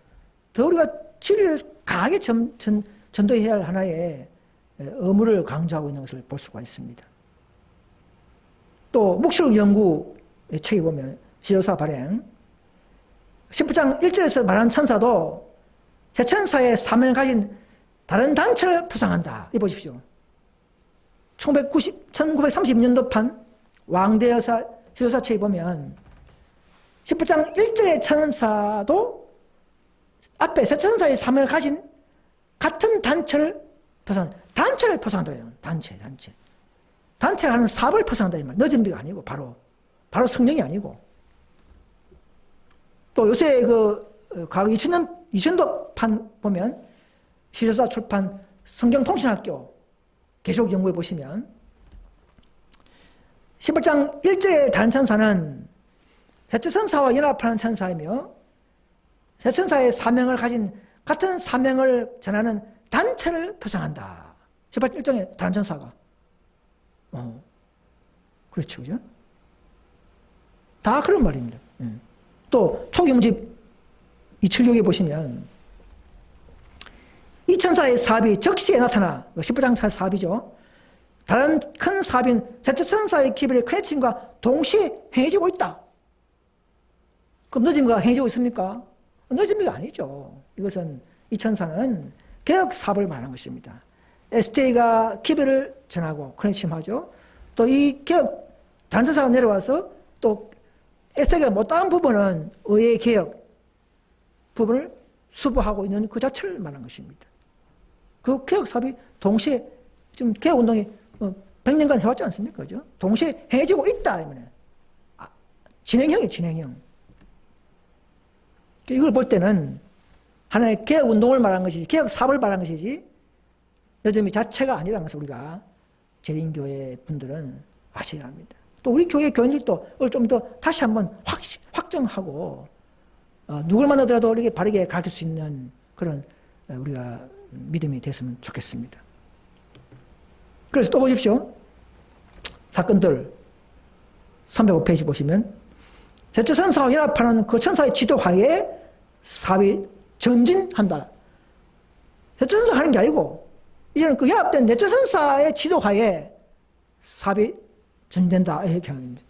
더 우리가 진리를 강하게 전도해야 할 하나의 의무를 강조하고 있는 것을 볼 수가 있습니다. 또 묵시록 연구의 책에 보면 지도사 발행 18장 1절에서 말하는 천사도 새 천사의 사명을 가진 다른 단체를 표상한다. 이 보십시오. 1932년도판 왕대여사 지도사 책에 보면 18장 1절의 천사도 앞에 새 천사의 사명을 가진 같은 단체를 표상한다. 단체가 하는 사업을 표상한다. 이 말. 늦은 비가 아니고 바로 성령이 아니고. 또 요새 과거 2000년도판 보면 시조사 출판 성경통신학교 계시록 연구해 보시면 18장 1절의 다른 천사는 셋째 천사와 연합하는 천사이며 셋째 천사의 사명을 가진 같은 사명을 전하는 단체를 표상한다. 18장 1절의 다른 천사가. 그렇죠. 그죠? 다 그런 말입니다. 또 초기문집 276에 보시면 이 천사의 사업이 적시에 나타나 18장 사업이죠. 다른 큰 사업인 셋째 천사의 기별의 크래칭과 동시에 행해지고 있다. 그럼 늦은비가 행해지고 있습니까? 늦은비가 아니죠. 이것은 이 천사는 개혁 사업을 말하는 것입니다. STA가 기별을 전하고 크래칭하죠. 또 이 개혁 다른 천사가 내려와서 또 STA가 못다한 부분은 의회 개혁 부분을 수부하고 있는 그 자체를 말하는 것입니다. 그 개혁 사업이 동시에 지금 개혁 운동이 100년간 해왔지 않습니까? 그죠? 동시에 행해지고 있다. 진행형이 진행형. 이걸 볼 때는 하나의 개혁 운동을 말하는 것이지, 개혁 사업을 말하는 것이지, 여전히 자체가 아니라는 것을 우리가 재림교회 분들은 아셔야 합니다. 또 우리 교회 교인들도 이걸 좀 더 다시 한번 확정하고, 누굴 만나더라도 이렇게 바르게 가르칠 수 있는 그런 우리가 믿음이 됐으면 좋겠습니다. 그래서 또 보십시오. 사건들 305페이지 보시면 셋째 천사와 연합하는 그 천사의 지도하에 사업이 전진한다. 셋째 천사가 하는 게 아니고 이제는 그 연합된 넷째 천사의 지도하에 사업이 전진된다. 이렇게 하는 겁니다.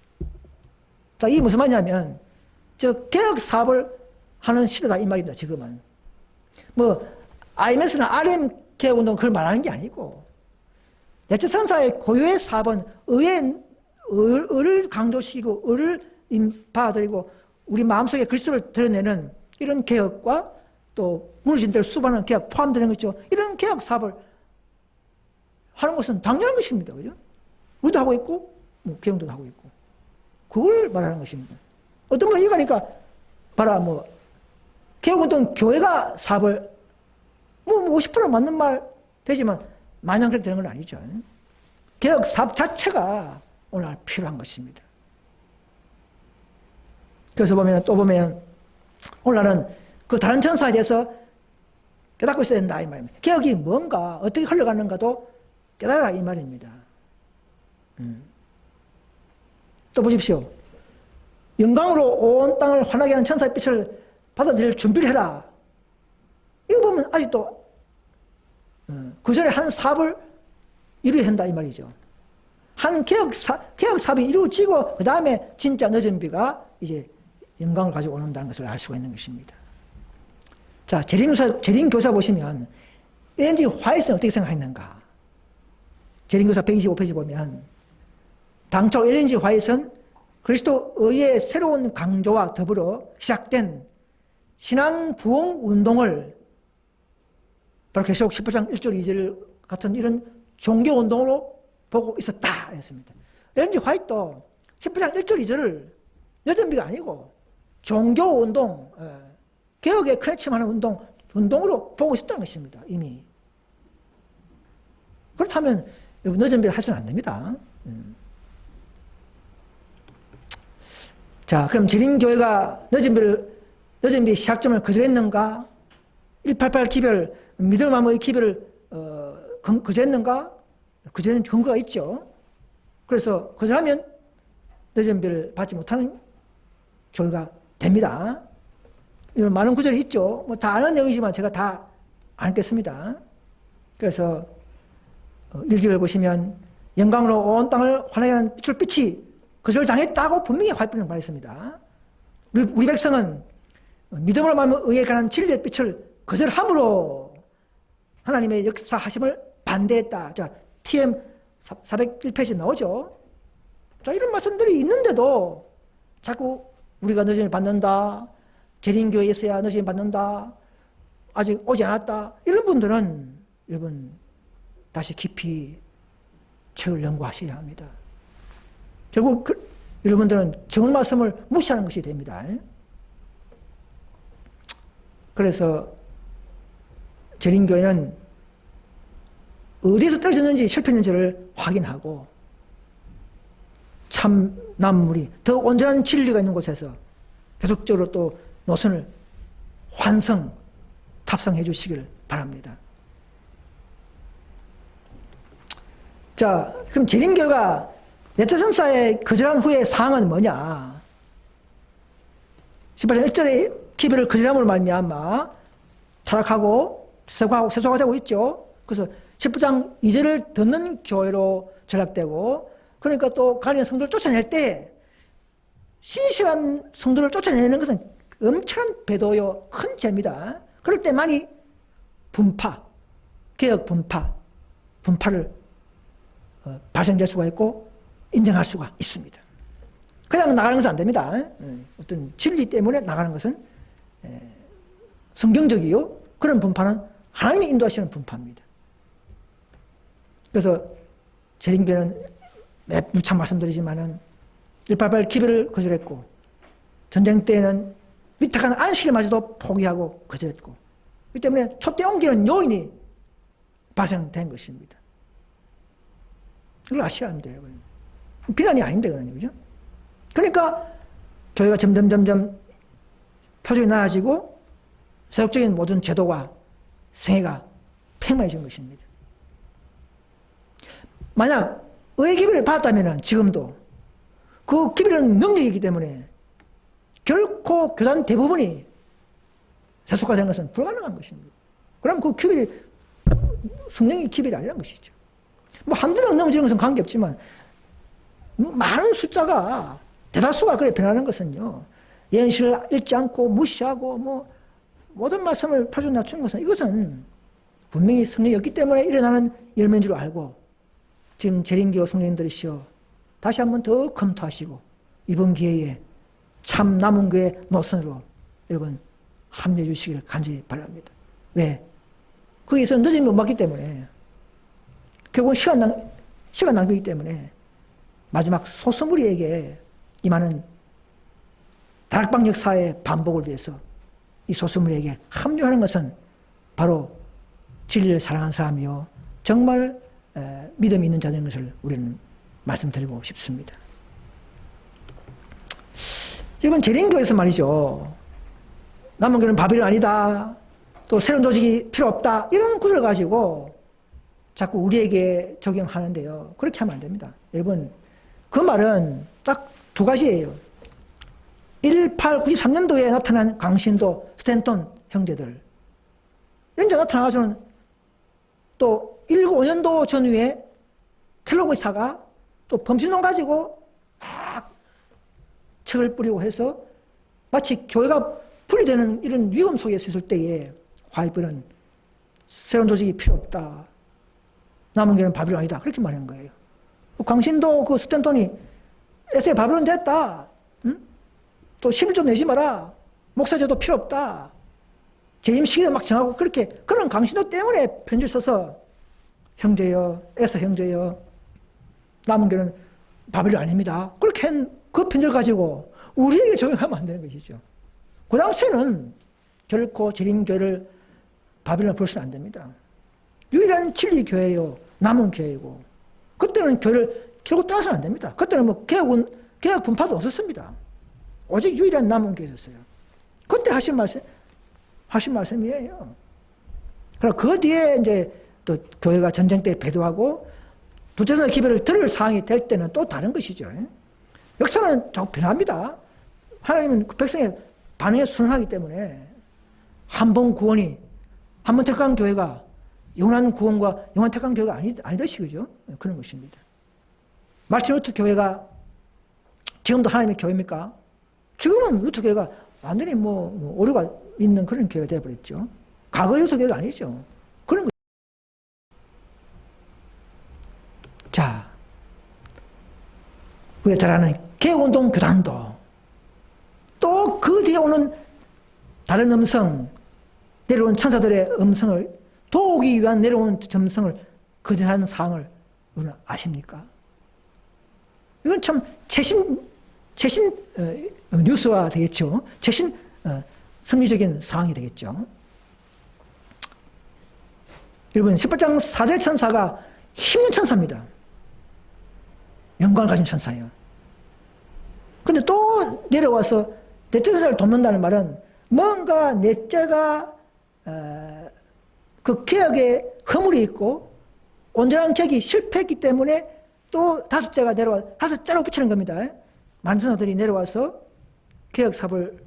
자, 이게 무슨 말이냐면 개혁 사업을 하는 시대다 이 말입니다. 지금은 IMS나 RM 개혁운동 그걸 말하는 게 아니고 넷째 천사의 고유의 사업은 의를 강조시키고 의를 받아들이고 우리 마음속에 그리스도를 드러내는 이런 개혁과 또 무너진 데를 수반하는 개혁 포함되는 거죠. 이런 개혁 사업을 하는 것은 당연한 것입니다. 그죠? 우리도 하고 있고 개혁도 하고 있고 그걸 말하는 것입니다. 어떤 분이 이거니까 봐라 개혁운동 교회가 사업을 50% 맞는 말 되지만 마냥 그렇게 되는 건 아니죠. 개혁 사업 자체가 오늘 필요한 것입니다. 그래서 보면 오늘날은 그 다른 천사에 대해서 깨닫고 있어야 된다 이 말입니다. 개혁이 뭔가 어떻게 흘러가는가도 깨달아라 이 말입니다. 또 보십시오. 영광으로 온 땅을 환하게 하는 천사의 빛을 받아들일 준비를 해라. 이거 보면 아직도 그 전에 한 사업을 이루어야 한다 이 말이죠. 한 개혁 사업이 이루어지고 그 다음에 진짜 늦은 비가 이제 영광을 가지고 오는다는 것을 알 수가 있는 것입니다. 자, 재림교사 보시면 엘렌 G 화이트는 어떻게 생각했는가? 재림교사 125페이지 보면 당초 엘렌 G 화이트는 그리스도의 새로운 강조와 더불어 시작된 신앙 부흥 운동을 바로 계시록 18장 1절 2절 같은 이런 종교 운동으로 보고 있었다 했습니다. 엘렌 G 화이트도 18장 1절 2절을 여전비가 아니고 종교 운동, 개혁에 크래침하는 운동으로 보고 있었다는 것입니다. 이미. 그렇다면 여러분 늦은 비를 하시면 안 됩니다. 자, 그럼 재림교회가 늦은 비 시작점을 거절했는가? 188 기별, 믿음 마음의 기별을 거절했는가? 거절한 근거가 있죠. 그래서 거절하면 늦은 배를 받지 못하는 교회가 됩니다. 이런 많은 구절이 있죠. 뭐 다 아는 내용이지만 제가 다 안 읽겠습니다. 그래서 1절을 보시면 영광으로 온 땅을 환하게 하는 빛이 거절당했다고 분명히 화해문을 말했습니다. 우리 백성은 믿음으로 말하면 의에 관한 진리의 빛을 거절함으로 하나님의 역사하심을 반대했다. 자, TM 401페이지 나오죠. 자, 이런 말씀들이 있는데도 자꾸 우리가 늦음을 받는다. 재림교회에 있어야 늦음을 받는다. 아직 오지 않았다. 이런 분들은 여러분 다시 깊이 책을 연구하셔야 합니다. 결국 여러분들은 정언 말씀을 무시하는 것이 됩니다. 그래서 재림교회는 어디서 떨어졌는지 실패했는지를 확인하고 참 남물이 더 온전한 진리가 있는 곳에서 계속적으로 또 노선을 탑승해 주시길 바랍니다. 자, 그럼 재림교회가 내처선사에 거절한 후의 사항은 뭐냐? 18장 1절에 기별을 거절함으로 말미암아 타락하고 세속화 되고 있죠. 그래서 19장 2절을 듣는 교회로 전락되고, 그러니까 또 가련한 성도를 쫓아낼 때 신실한 성도를 쫓아내는 것은 엄청난 배도요, 큰 죄입니다. 그럴 때 많이 개혁 분파를 발생될 수가 있고 인정할 수가 있습니다. 그냥 나가는 것은 안 됩니다. 어떤 진리 때문에 나가는 것은 성경적이요. 그런 분파는 하나님이 인도하시는 분파입니다. 그래서 재림교회는 누차 말씀드리지만은 188 기별을 거절했고, 전쟁 때에는 위탁한 안식일마저도 포기하고 거절했고, 이 때문에 촛대 옮기는 요인이 발생된 것입니다. 이걸 아셔야 합니다, 여러분. 비난이 아닌데, 그죠? 그러니까 교회가 점점 표적이 나아지고 세속적인 모든 제도와 생애가 팽만해진 것입니다. 만약 의의 기별을 받았다면 지금도 그 기별은 능력이기 때문에 결코 교단 대부분이 세속화되는 것은 불가능한 것입니다. 그럼 그 기별이 성령의 기별이 아니라는 것이죠. 뭐 한두 명 넘어지는 것은 관계없지만 많은 숫자가 대다수가 그래 변하는 것은요, 예언식을 읽지 않고 무시하고 뭐 모든 말씀을 표준 낮추는 것은, 이것은 분명히 성령이 없기 때문에 일어나는 열매인 줄 알고 지금 재림교회 성령님들이시여 다시 한번 더 검토하시고 이번 기회에 참 남은 교회 노선으로 여러분 합류해 주시길 간절히 바랍니다. 왜? 거기서 늦음이 못 맞기 때문에, 결국은 시간 낭비이기 때문에 마지막 소수무리에게 임하는 다락방 역사의 반복을 위해서 이 소수무리에게 합류하는 것은 바로 진리를 사랑하는 사람이요 정말 믿음이 있는 자들인 것을 우리는 말씀드리고 싶습니다. 이번 재림교회에서 말이죠, 남은 교회는 바벨은 아니다, 또 새로운 조직이 필요 없다, 이런 구절을 가지고 자꾸 우리에게 적용하는데요, 그렇게 하면 안 됩니다. 여러분, 그 말은 딱 두 가지예요. 1893년도에 나타난 강신도 스탠턴 형제들, 이런 데 나타나가지고는 또 1995년도 전후에 켈로그 사가 또 범신론 가지고 막 책을 뿌리고 해서 마치 교회가 분리되는 이런 위험 속에 있을 때에 화이브는 새로운 조직이 필요 없다, 남은 교회는 바빌론 아니다, 그렇게 말한 거예요. 강신도 그 스탠턴이 에세이 바빌론 됐다, 응? 또 11조 내지 마라, 목사제도 필요 없다, 재임 시기도 막 정하고, 그렇게 그런 강신도 때문에 편지를 써서 형제여, 에서 형제여, 남은 교회는 바빌론 아닙니다, 그렇게 한 그 편지를 가지고 우리에게 적용하면 안 되는 것이죠. 그 당시에는 결코 재림교회를 바빌론 볼 수는 안 됩니다. 유일한 진리 교회요, 남은 교회이고, 그때는 교회를 결국 따서는 안 됩니다. 그때는 뭐 개혁 분파도 없었습니다. 오직 유일한 남은 교회였어요. 그때 하신 말씀이에요. 그럼 그 뒤에 이제 또 교회가 전쟁 때 배도하고 둘째 선사 기별을 들을 상황이 될 때는 또 다른 것이죠. 역사는 자꾸 변합니다. 하나님은 그 백성의 반응에 순응하기 때문에 한 번 구원이, 한 번 택한 교회가 영원한 구원과 영원한 택한 교회가 아니듯이, 그죠? 그런 것입니다. 마르틴 루터 교회가 지금도 하나님의 교회입니까? 지금은 루터 교회가 완전히 오류가 있는 그런 교회가 되어버렸죠. 과거의 루터 교회가 아니죠. 그런 거. 자, 우리가 잘 아는 개운동 교단도 또 그 뒤에 오는 다른 음성, 내려온 천사들의 음성을 도우기 위한 내려온 점성을 거절하는 사항을 여러분 아십니까? 이건 참 최신 뉴스화 되겠죠. 최신 성리적인 상황이 되겠죠. 여러분 18장 4절 천사가 힘있는 천사입니다. 영광을 가진 천사예요. 근데 또 내려와서 넷째 천사를 돕는다는 말은 뭔가 넷째가 그 개혁에 허물이 있고 온전한 개혁이 실패했기 때문에 또 다섯째가 내려와 다섯째로 붙이는 겁니다. 많은 천사들이 내려와서 개혁 사업을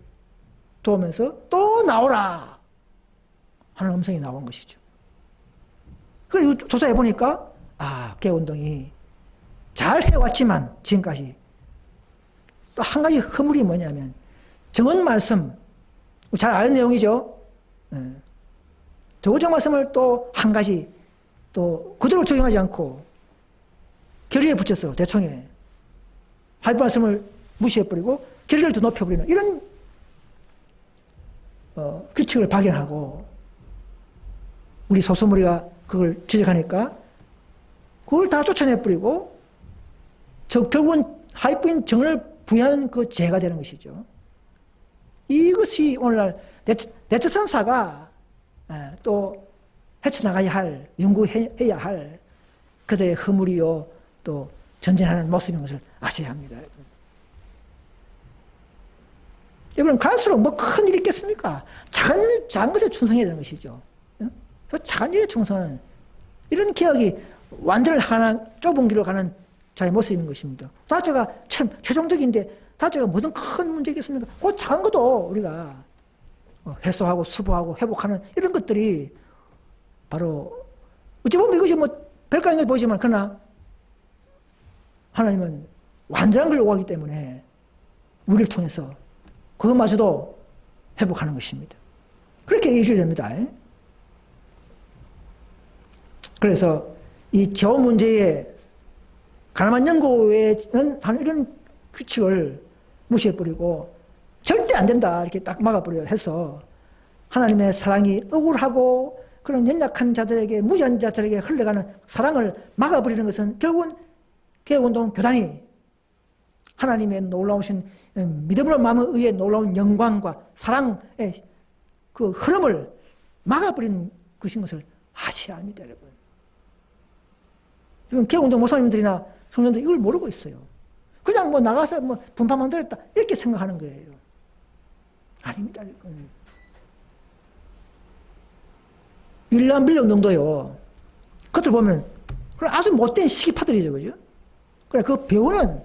도우면서 또 나오라 하는 음성이 나온 것이죠. 그리고 조사해 보니까 개혁운동이 잘 해왔지만 지금까지 또 한 가지 허물이 뭐냐면 정언 말씀, 잘 아는 내용이죠. 정언 말씀을 또 한 가지 또 그대로 적용하지 않고 결의에 붙여서 대청에 하나님 말씀을 무시해버리고 결의를 더 높여버리는 이런 규칙을 발견하고 우리 소소무리가 그걸 지적하니까 그걸 다 쫓아내버리고 결국은 하이프인 정을 부여하는 그 죄가 되는 것이죠. 이것이 오늘날 넷째 선사가 또 헤쳐나가야 할, 연구해야 할 그들의 허물이요 또 전진하는 모습인 것을 아셔야 합니다. 여러분 갈수록 뭐 큰 일이 있겠습니까? 작은 것에 충성해야 되는 것이죠. 그 작은 일에 충성하는 이런 기억이 완전을 하나 좁은 길로 가는 자의 모습인 것입니다. 다자가 참 최종적인데 다자가 무슨 큰 문제겠습니까? 그 작은 것도 우리가 해소하고 수보하고 회복하는 이런 것들이 바로 어찌 보면 이것이 별거 아닌 걸 보이지만 그러나 하나님은 완전한 걸 요구하기 때문에 우리를 통해서 그것마저도 회복하는 것입니다. 그렇게 얘기해 줘야 됩니다. 그래서 이 제호 문제에 가나안 연고에는 이런 규칙을 무시해버리고 절대 안 된다 이렇게 딱 막아버려 해서 하나님의 사랑이 억울하고 그런 연약한 자들에게 무지한 자들에게 흘러가는 사랑을 막아버리는 것은 결국은 개혁운동 교단이 하나님의 놀라우신 믿음으로 마음에 의해 놀라운 영광과 사랑의 그 흐름을 막아버리는 것인 것을 아셔야 합니다, 여러분. 지금 개혁운동 목사님들이나 성령들 이걸 모르고 있어요. 그냥 나가서 분파 만들었다 이렇게 생각하는 거예요. 아닙니다, 여러분. 윌리엄 밀럼 정도요. 그것을 보면 아주 못된 시기파들이죠, 그죠? 그래 그 배우는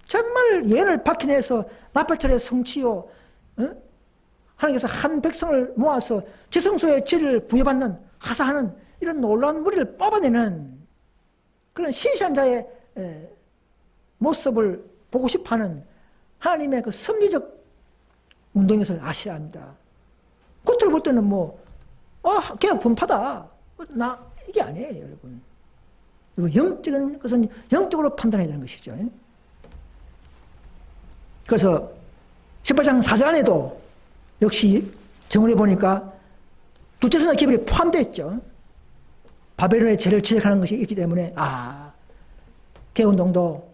정말 예언을 박혀내서 나팔철의 성취요, 하나님께서 한 백성을 모아서 지성소의 지를 부여받는 하사하는 이런 놀라운 무리를 뽑아내는 그런 신실한 자의 모습을 보고 싶어하는 하나님의 그 섭리적 운동인 것을 아셔야 합니다. 그것들을 볼 때는 그냥 분파다. 이게 아니에요, 여러분. 영적인 것은 영적으로 판단해야 되는 것이죠. 그래서 18장 4절 안에도 역시 정원에 보니까 둘째 선사 기별이 포함되어 있죠. 바벨론의 죄를 지적하는 것이 있기 때문에 개혁운동도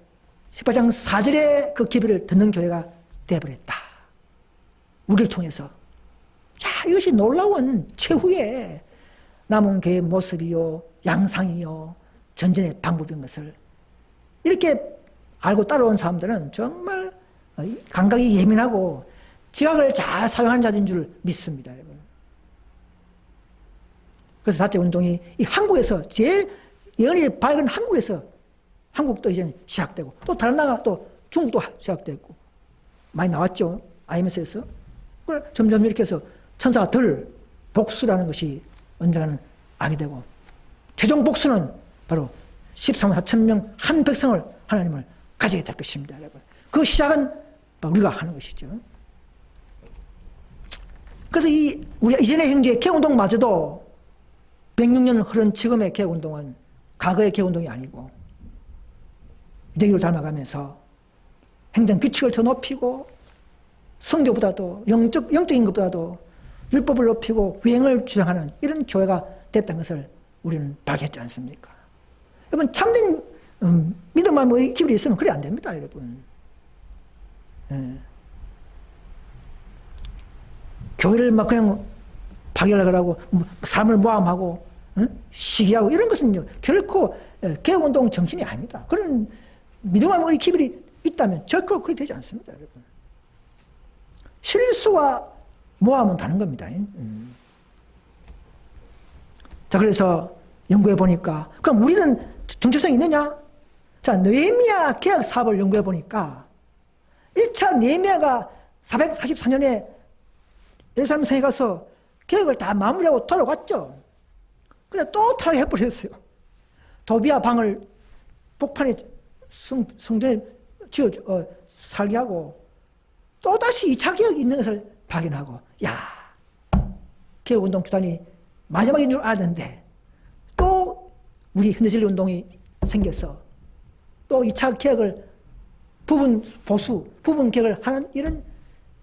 18장 4절의 그 기별을 듣는 교회가 되어버렸다. 우리를 통해서. 자, 이것이 놀라운 최후의 남은 교회의 모습이요, 양상이요, 전진의 방법인 것을 이렇게 알고 따라온 사람들은 정말 감각이 예민하고 지각을 잘 사용하는 자들인 줄 믿습니다, 여러분. 그래서 다째 운동이 이 한국에서 제일 예언이 밝은 한국에서 한국도 이제 시작되고 또 다른 나라 또 중국도 시작되고 많이 나왔죠. IMS에서. 점점 이렇게 해서 천사가 덜 복수라는 것이 언젠가는 악이 되고 최종 복수는 바로 13만 4천 명 한 백성을 하나님을 가지게 될 것입니다. 여러분. 그 시작은 우리가 하는 것이죠. 그래서 우리 이전의 형제 개혁운동마저도 106년 흐른 지금의 개혁운동은 과거의 개혁운동이 아니고 유대교를 닮아가면서 행정 규칙을 더 높이고 성교보다도 영적인 것보다도 율법을 높이고 유행을 주장하는 이런 교회가 됐다는 것을 우리는 발견했지 않습니까? 여러분 참된 믿음과 기별이 있으면 그래 안 됩니다, 여러분. 예. 교회를 막 그냥 파괴하려고 하고 사람을 모함하고 시기하고 이런 것은요 결코 개혁운동 정신이 아닙니다. 그런 믿음과 기별이 있다면 절대 그렇게 되지 않습니다, 여러분. 실수와 모함은 다른 겁니다. 자, 그래서 연구해 보니까 그럼 우리는 정체성이 있느냐? 자, 느헤미야 개혁 사업을 연구해 보니까 1차 느헤미야가 444년에 예루살렘 성에 가서 개혁을 다 마무리하고 돌아왔죠. 근데 또 타락해버렸어요. 도비아 방을 복판에 성전에 살게 하고 또다시 2차 개혁이 있는 것을 발견하고 개혁운동 교단이 마지막인 줄 아는데 또 우리 현대진리 운동이 생겨서 또 2차 개혁을 부분 보수, 부분 개혁을 하는 이런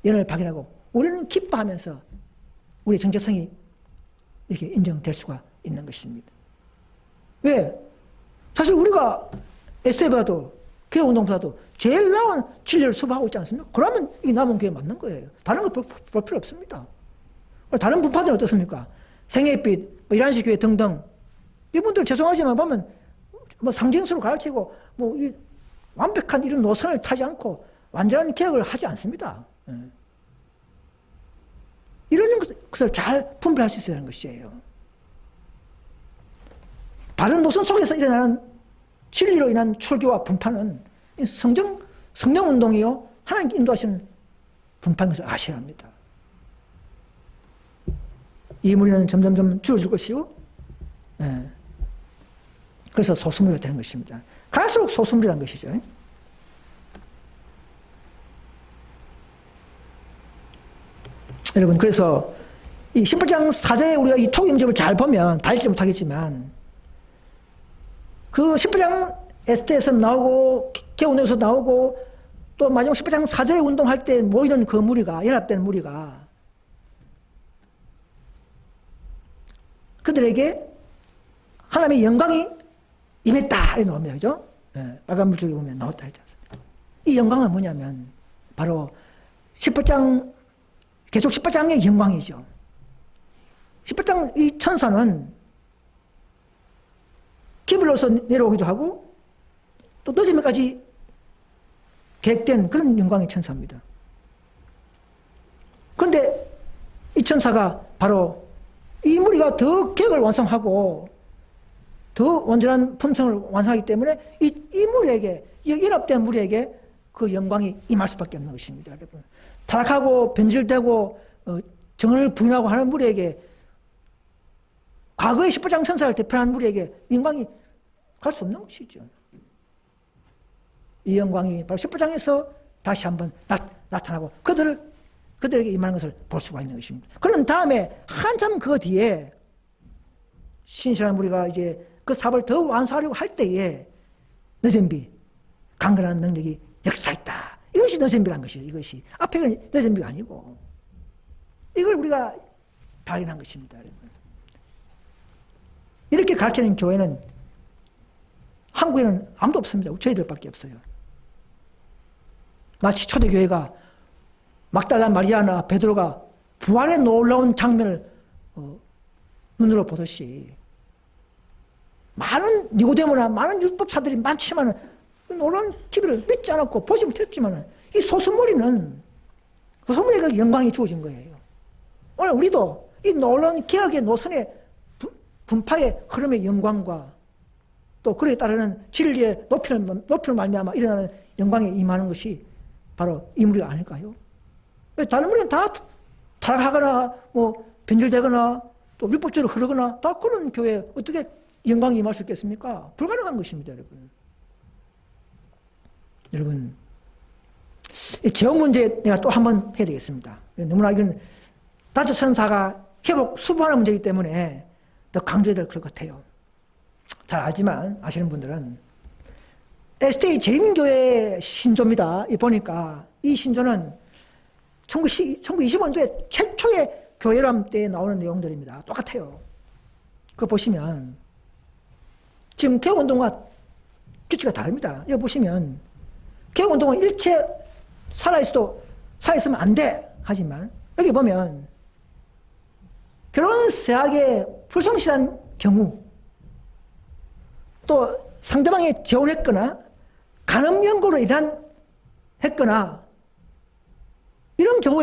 연을 발견하고 우리는 기뻐하면서 우리의 정체성이 이렇게 인정될 수가 있는 것입니다. 왜? 사실 우리가 SF보다도 교회운동보다도 제일 나은 진리를 수업하고 있지 않습니까? 그러면 이 남은 교회 맞는 거예요. 다른 거 볼 필요 없습니다. 다른 분파들은 어떻습니까? 생애빛, 이란식 교회 등등 이분들 죄송하지만 보면 상징수로 가르치고 이 완벽한 이런 노선을 타지 않고 완전한 개혁을 하지 않습니다. 이런 것을 잘 분별할 수 있어야 하는 것이에요. 바른 노선 속에서 일어나는 진리로 인한 출교와 분파는 성령운동이요 하나님께 인도하시는 분파인 것을 아셔야 합니다. 이 무리는 점점점 줄어들 것이요. 그래서 소수무리가 되는 것입니다. 갈수록 소수무리라는 것이죠. 여러분, 그래서 이 18장 4절에 우리가 이 토기임접을 잘 보면 다 읽지 못하겠지만 그 18장 에스테에서 나오고 개운에서 나오고 또 마지막 18장 4절에 운동할 때 모이는 그 무리가 연합되는 무리가 그들에게 하나님의 영광이 임했다 이렇게 나옵니다. 그죠? 빨간 물줄기 보면 나왔다 했지 않습니까? 이 영광은 뭐냐면 바로 18장 계속 18장의 영광이죠. 18장 이 천사는 기블로서 내려오기도 하고 또 늦으면까지 계획된 그런 영광의 천사입니다. 그런데 이 천사가 바로 이 무리가 더 계획을 완성하고 더 온전한 품성을 완성하기 때문에 이 무리에게, 이 연합된 무리에게 그 영광이 임할 수밖에 없는 것입니다. 여러분. 타락하고 변질되고 정을 부인하고 하는 무리에게 과거의 18장 천사를 대표하는 무리에게 영광이 갈 수 없는 것이죠. 이 영광이 바로 18장에서 다시 한번 나타나고 그들에게 임하는 것을 볼 수가 있는 것입니다. 그런 다음에 한참 그 뒤에 신실한 무리가 이제 그 사업을 더 완수하려고 할 때에 너전비, 강건한 능력이 역사했다. 이것이 너전비란 것이에요. 이것이 앞에는 너전비가 아니고 이걸 우리가 발견한 것입니다. 여러분. 이렇게 가르치는 교회는 한국에는 아무도 없습니다. 저희들밖에 없어요. 마치 초대교회가 막달라 마리아나 베드로가 부활의 놀라운 장면을 눈으로 보듯이 많은 니고데모나 많은 율법사들이 많지만 놀라운 기별을 믿지 않았고 보지 못했지만 이 소수무리는 그 소수무리에게 영광이 주어진 거예요. 오늘 우리도 이 놀라운 개혁의 노선의 분파의 흐름의 영광과 또 그에 따르는 진리의 높이를 말미암아 일어나는 영광에 임하는 것이 바로 이 무리가 아닐까요? 왜 다른 무리는 다 타락하거나 뭐 변질되거나 또 율법적으로 흐르거나 다 그런 교회에 어떻게 영광이 임할 수 있겠습니까? 불가능한 것입니다, 여러분. 여러분, 이 재원 문제 내가 또 한 번 해야 되겠습니다. 너무나 이건 다저 천사가 회복 수보하는 문제이기 때문에 더 강조해야 될 것 같아요. 잘 알지만 아시는 분들은 SDA 재림교회 신조입니다. 보니까 이 신조는 1925년도에 최초의 교회람 때 나오는 내용들입니다. 똑같아요. 그거 보시면 지금 개혁운동과 규칙이 다릅니다. 여기 보시면 개혁운동은 일체 살아있으면 안 돼. 하지만 여기 보면 결혼 세학에 불성실한 경우 또 상대방이 재혼했거나 간음 연고로 일한했거나 이런 경우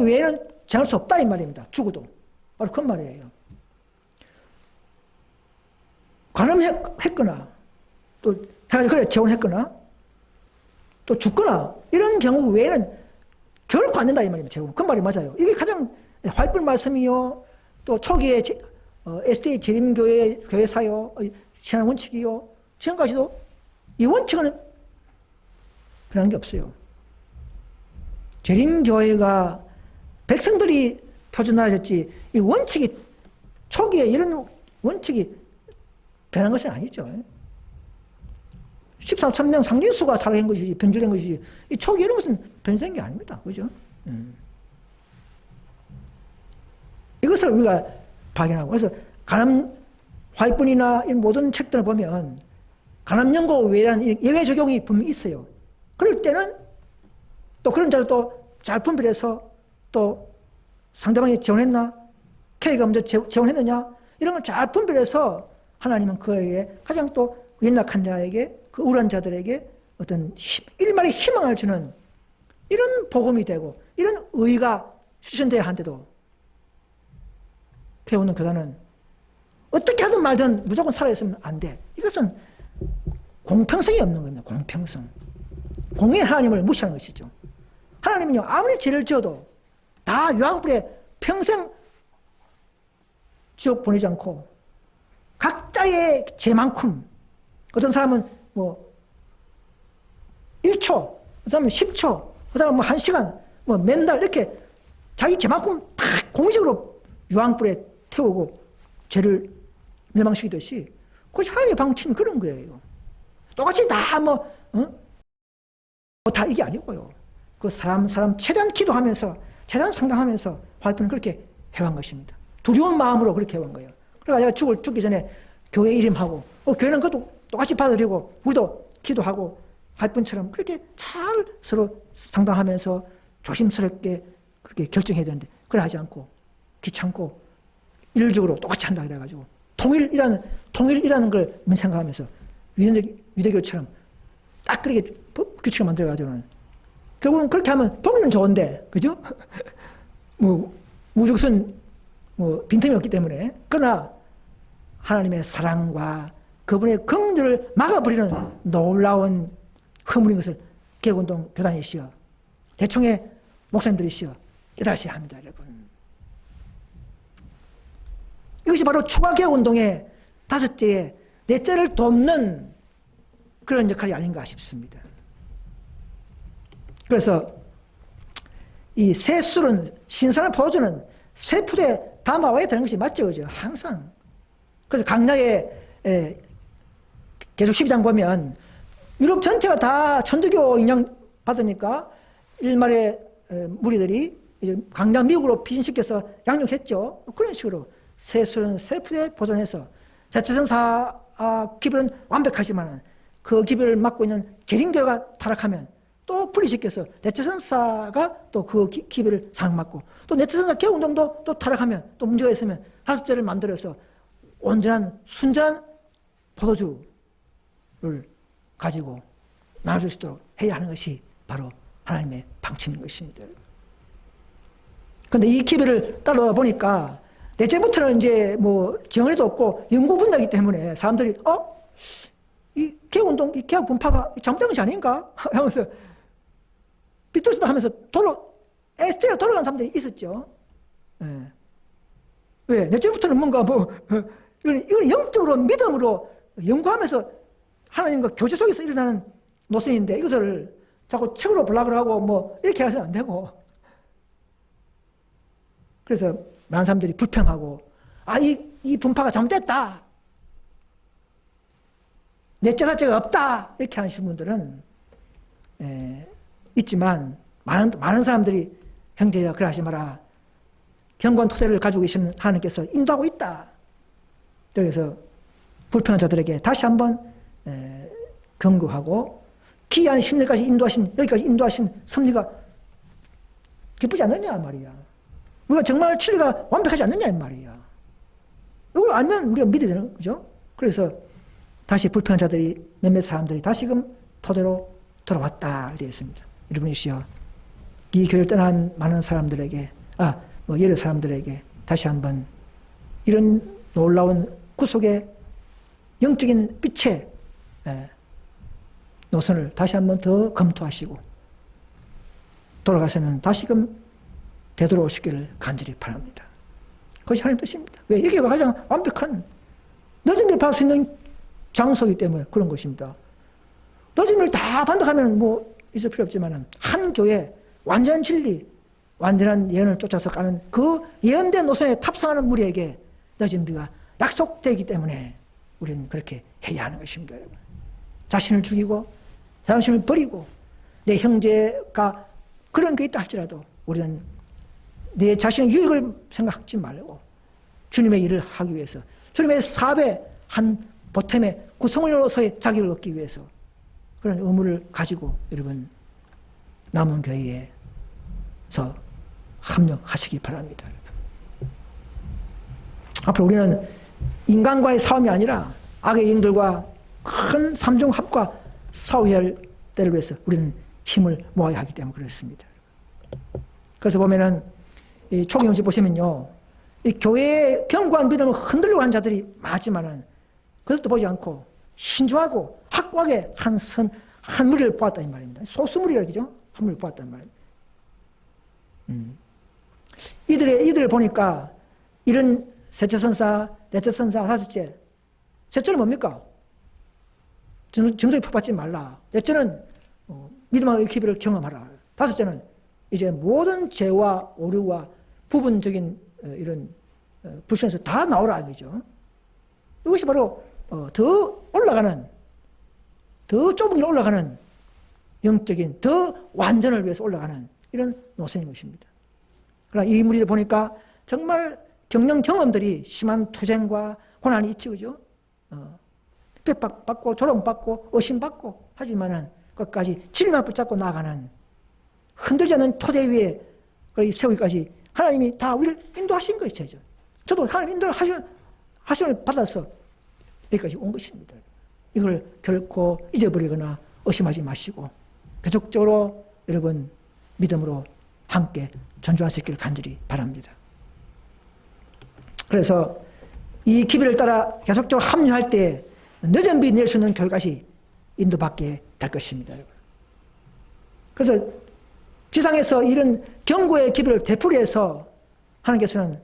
외에는 정할 수 없다 이 말입니다. 죽어도. 바로 그 말이에요. 간음했거나 또 그래 재혼했거나 또 죽거나 이런 경우 외에는 결코 안 된다 이 말입니다. 재혼. 그 말이 맞아요. 이게 가장 활불 말씀이요. 또 초기에 SDA 재림교회 교회사요. 신앙 원칙이요. 지금까지도 이 원칙은 변한 게 없어요. 재림교회가 백성들이 표준화하셨지 이 원칙이 초기에 이런 원칙이 변한 것은 아니죠. 13,000명 상진수가 타락한 것이지 변질된 것이지 이 초기 이런 것은 변질된 게 아닙니다. 그죠? 이것을 우리가 발견하고 그래서 간암 화이뿐이나 이 모든 책들을 보면 간암 연고 외에는 예외 적용이 분명히 있어요. 그럴 때는 또 그런 자를 또 잘 분별해서 또 상대방이 재혼했나 K가 먼저 재혼했느냐 이런 걸 잘 분별해서 하나님은 그에게 가장 또 연약한 자에게 그 우울한 자들에게 어떤 일말의 희망을 주는 이런 복음이 되고 이런 의가 실현돼야 하는데도 태우는 교단은 어떻게 하든 말든 무조건 살아있으면 안 돼. 이것은 공평성이 없는 겁니다. 공평성. 공의 하나님을 무시하는 것이죠. 하나님은요 아무리 죄를 지어도 다 유황불에 평생 지옥 보내지 않고 각자의 죄만큼 어떤 사람은 뭐 1초, 어떤 사람은 10초, 어떤 사람은 뭐 1시간, 뭐 맨날 이렇게 자기 죄만큼 다 공식으로 유황불에 태우고 죄를 멸망시키듯이 그것이 하나님의 방침이 그런 거예요. 똑같이 다 다 이게 아니고요. 그 사람 최대한 기도하면서 최대한 상담하면서 활동을 그렇게 해온 것입니다. 두려운 마음으로 그렇게 해온 거예요. 그래서 제가 죽기 전에 교회 이름하고 교회는 그것도 똑같이 받아들이고 우리도 기도하고 할 뿐처럼 그렇게 잘 서로 상담하면서 조심스럽게 그렇게 결정해야 되는데 그래 하지 않고 귀찮고 일률적으로 똑같이 한다 그래가지고 통일이라는 걸 생각하면서 유대교처럼 딱 그렇게 규칙을 만들어가지고는 결국은 그렇게 하면 보기는 좋은데 그죠? 뭐 무죽순 빈틈이 없기 때문에 그러나 하나님의 사랑과 그분의 긍휼을 막아버리는 놀라운 허물인 것을 개혁운동 교단이시여 대총의 목사님들이시여 깨달으셔야 합니다. 여러분 이것이 바로 추가 개혁운동의 다섯째의 넷째를 돕는 그런 역할이 아닌가 싶습니다. 그래서 이 새 술은 신선한 포도주는 새 푸대에 담아와야 되는 것이 맞죠, 그죠? 항상. 그래서 강야에 계속 12장 보면 유럽 전체가 다 천주교 영향 받으니까 일말의 무리들이 강야 미국으로 피신시켜서 양육했죠. 그런 식으로 새 술은 새 푸대에 보존해서 자체선사 기별은 완벽하지만 그 기별을 맡고 있는 재림교회가 타락하면 또 분리시켜서 대체선사가 또 그 기별을 상맡고 또 대체선사 개혁운동도 또 타락하면 또 문제가 있으면 다섯째를 만들어서 온전한 순전한 포도주를 가지고 나눠줄 수 있도록 해야 하는 것이 바로 하나님의 방침인 것입니다. 그런데 이 기별을 따르다 보니까 넷째부터는 이제 뭐 정의도 없고 영구 분야이기 때문에 사람들이 이 개혁운동, 이 개혁 분파가 잘못된 것이 아닌가 하면서 비틀스다 하면서 에스테가 돌아간 사람들이 있었죠. 예. 왜? 넷째부터는 뭔가 이건 영적으로 믿음으로 연구하면서 하나님과 교제 속에서 일어나는 노선인데 이것을 자꾸 책으로 블락을 하고 뭐 이렇게 해서는 안 되고, 그래서 많은 사람들이 불평하고 이 분파가 잘못됐다, 넷째 사째가 없다 이렇게 하시는 분들은 있지만 많은 사람들이 형제여 그러하지 마라, 견고한 토대를 가지고 계시는 하나님께서 인도하고 있다. 그래서 불평한 자들에게 다시 한번 경고하고 기이한 심리까지 여기까지 인도하신 섭리가 기쁘지 않느냐 말이야. 우리가 정말 진리가 완벽하지 않느냐 말이야. 이걸 알면 우리가 믿어야 되는 거죠. 그래서 다시 불평한 자들이 몇몇 사람들이 다시금 토대로 돌아왔다 되어 있습니다. 여러분이시여, 이 교회를 떠난 많은 사람들에게 여러 사람들에게 다시 한번 이런 놀라운 구속의 영적인 빛의 노선을 다시 한번 더 검토하시고 돌아가서는 다시금 되돌아오시기를 간절히 바랍니다. 그것이 하나님 뜻입니다. 왜? 여기가 가장 완벽한 늦은 일 받을 수 있는 장소이기 때문에 그런 것입니다. 늦은 일 다 반덕하면 뭐 있을 필요 없지만 한 교회 완전한 진리, 완전한 예언을 쫓아서 가는 그 예언된 노선에 탑승하는 무리에게 늦은 비가 약속되기 때문에 우리는 그렇게 해야 하는 것입니다. 여러분. 자신을 죽이고 자존심을 버리고 내 형제가 그런 게 있다 할지라도 우리는 내 자신의 유익을 생각하지 말고 주님의 일을 하기 위해서, 주님의 사업의 한 보탬의 구성원으로서의 자격을 얻기 위해서 그런 의무를 가지고 여러분 남은 교회에서 합력하시기 바랍니다. 앞으로 우리는 인간과의 싸움이 아니라 악의 영들과 큰 삼중합과 싸워야 할 때를 위해서 우리는 힘을 모아야 하기 때문에 그렇습니다. 그래서 보면은 이 초경지 보시면요, 이 교회의 견고한 믿음을 흔들려고 하는 자들이 많지만은 그것도 보지 않고 신중하고 확고하게 한 무리를 보았다 이 말입니다. 소수무리라 그죠? 한 무리를 보았다 이 말입니다. 이들을 보니까 이런 셋째 선사, 넷째 선사, 다섯째. 셋째는 뭡니까? 정성이 퍼받지 말라. 넷째는 믿음과 의기를 경험하라. 다섯째는 이제 모든 죄와 오류와 부분적인 이런 불신에서 다 나오라 이거죠. 이것이 바로 더 올라가는, 더 좁은 길 올라가는 영적인 더 완전을 위해서 올라가는 이런 노선인 것입니다. 그러나 이 무리를 보니까 정말 경험들이 심한 투쟁과 고난이 있지, 그죠? 핍박받고 조롱받고 의심받고 하지만은 끝까지 진리만 붙잡고 나아가는 흔들지 않는 토대 위에 세우기까지 하나님이 다 우리를 인도하신 것이죠. 저도 하나님 인도를 하심을 받아서 여기까지 온 것입니다. 이걸 결코 잊어버리거나 의심하지 마시고 계속적으로 여러분 믿음으로 함께 전주할 수 있기를 간절히 바랍니다. 그래서 이 기별을 따라 계속적으로 합류할 때 늦은 비 낼 수 있는 교회까지 인도받게 될 것입니다. 그래서 지상에서 이런 경고의 기별을 되풀이해서 하나님께서는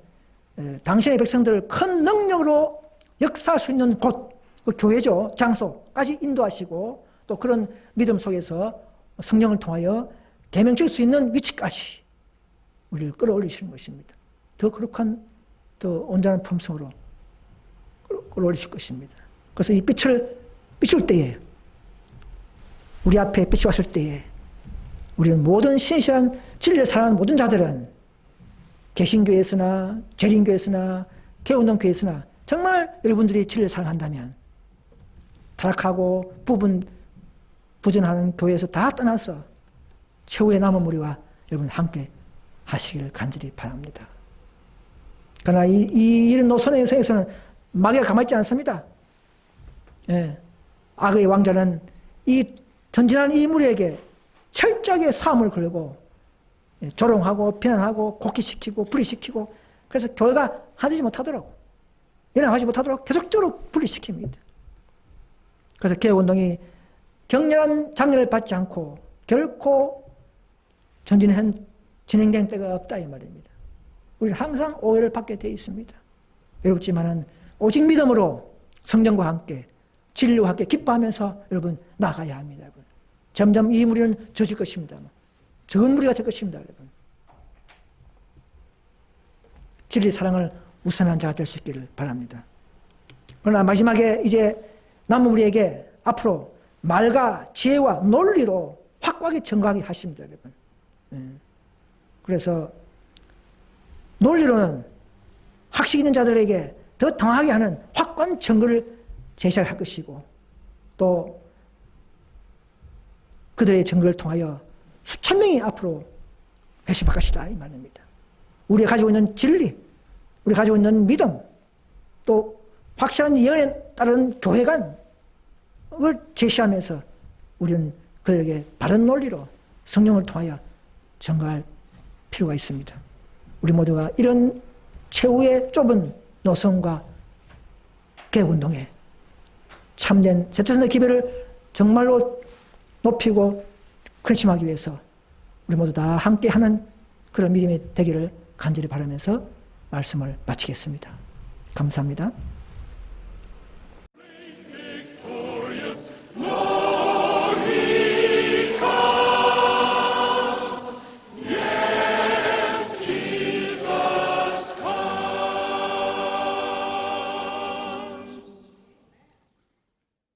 당신의 백성들을 큰 능력으로 역사할 수 있는 곳, 그 교회죠, 장소까지 인도하시고 또 그런 믿음 속에서 성령을 통하여 계명칠 수 있는 위치까지 우리를 끌어올리시는 것입니다. 더 거룩한, 더 온전한 품성으로 끌어올리실 것입니다. 그래서 이 빛을 비출 때에, 우리 앞에 빛이 왔을 때에 우리는 모든 신실한 진리를 사랑하는 모든 자들은 개신교에서나 재림교에서나 개운동교에서나 정말 여러분들이 진리를 사랑한다면 타락하고 부전하는 교회에서 다 떠나서 최후의 남은 무리와 여러분 함께 하시기를 간절히 바랍니다. 그러나 이런 노선의 성에서는 마귀가 가만히 있지 않습니다. 예. 악의 왕자는 이 전진한 이 무리에게 철저하게 싸움을 걸고 조롱하고 비난하고 곡기시키고 불의시키고 그래서 교회가 하지 못하도록, 연합하지 못하도록 계속적으로 분리시킵니다. 그래서 개혁운동이 격렬한 장려를 받지 않고 결코 진행된 때가 없다 이 말입니다. 우리는 항상 오해를 받게 되어 있습니다. 외롭지만은 오직 믿음으로 성령과 함께 진리와 함께 기뻐하면서 여러분 나가야 합니다. 여러분. 점점 이 무리는 젖을 것입니다. 적은 무리가 될 것입니다. 여러분. 진리 사랑을 우선한 자가 될 수 있기를 바랍니다. 그러나 마지막에 이제 남은 우리에게 앞으로 말과 지혜와 논리로 확고하게 증거하게 하십니다. 여러분. 그래서 논리로는 학식 있는 자들에게 더 당하게 하는 확고한 증거를 제시할 것이고 또 그들의 증거를 통하여 수천 명이 앞으로 회심할 것이다 이 말입니다. 우리가 가지고 있는 진리, 우리가 가지고 있는 믿음, 또 확실한 예언에 따른 교회관을 제시하면서 우리는 그들에게 바른 논리로 성령을 통하여 증거할 필요가 있습니다. 우리 모두가 이런 최후의 좁은 노선과 개혁운동에 참된 세차선의 기별을 정말로 높이고 근심하기 위해서 우리 모두 다 함께하는 그런 믿음이 되기를 간절히 바라면서 말씀을 마치겠습니다. 감사합니다.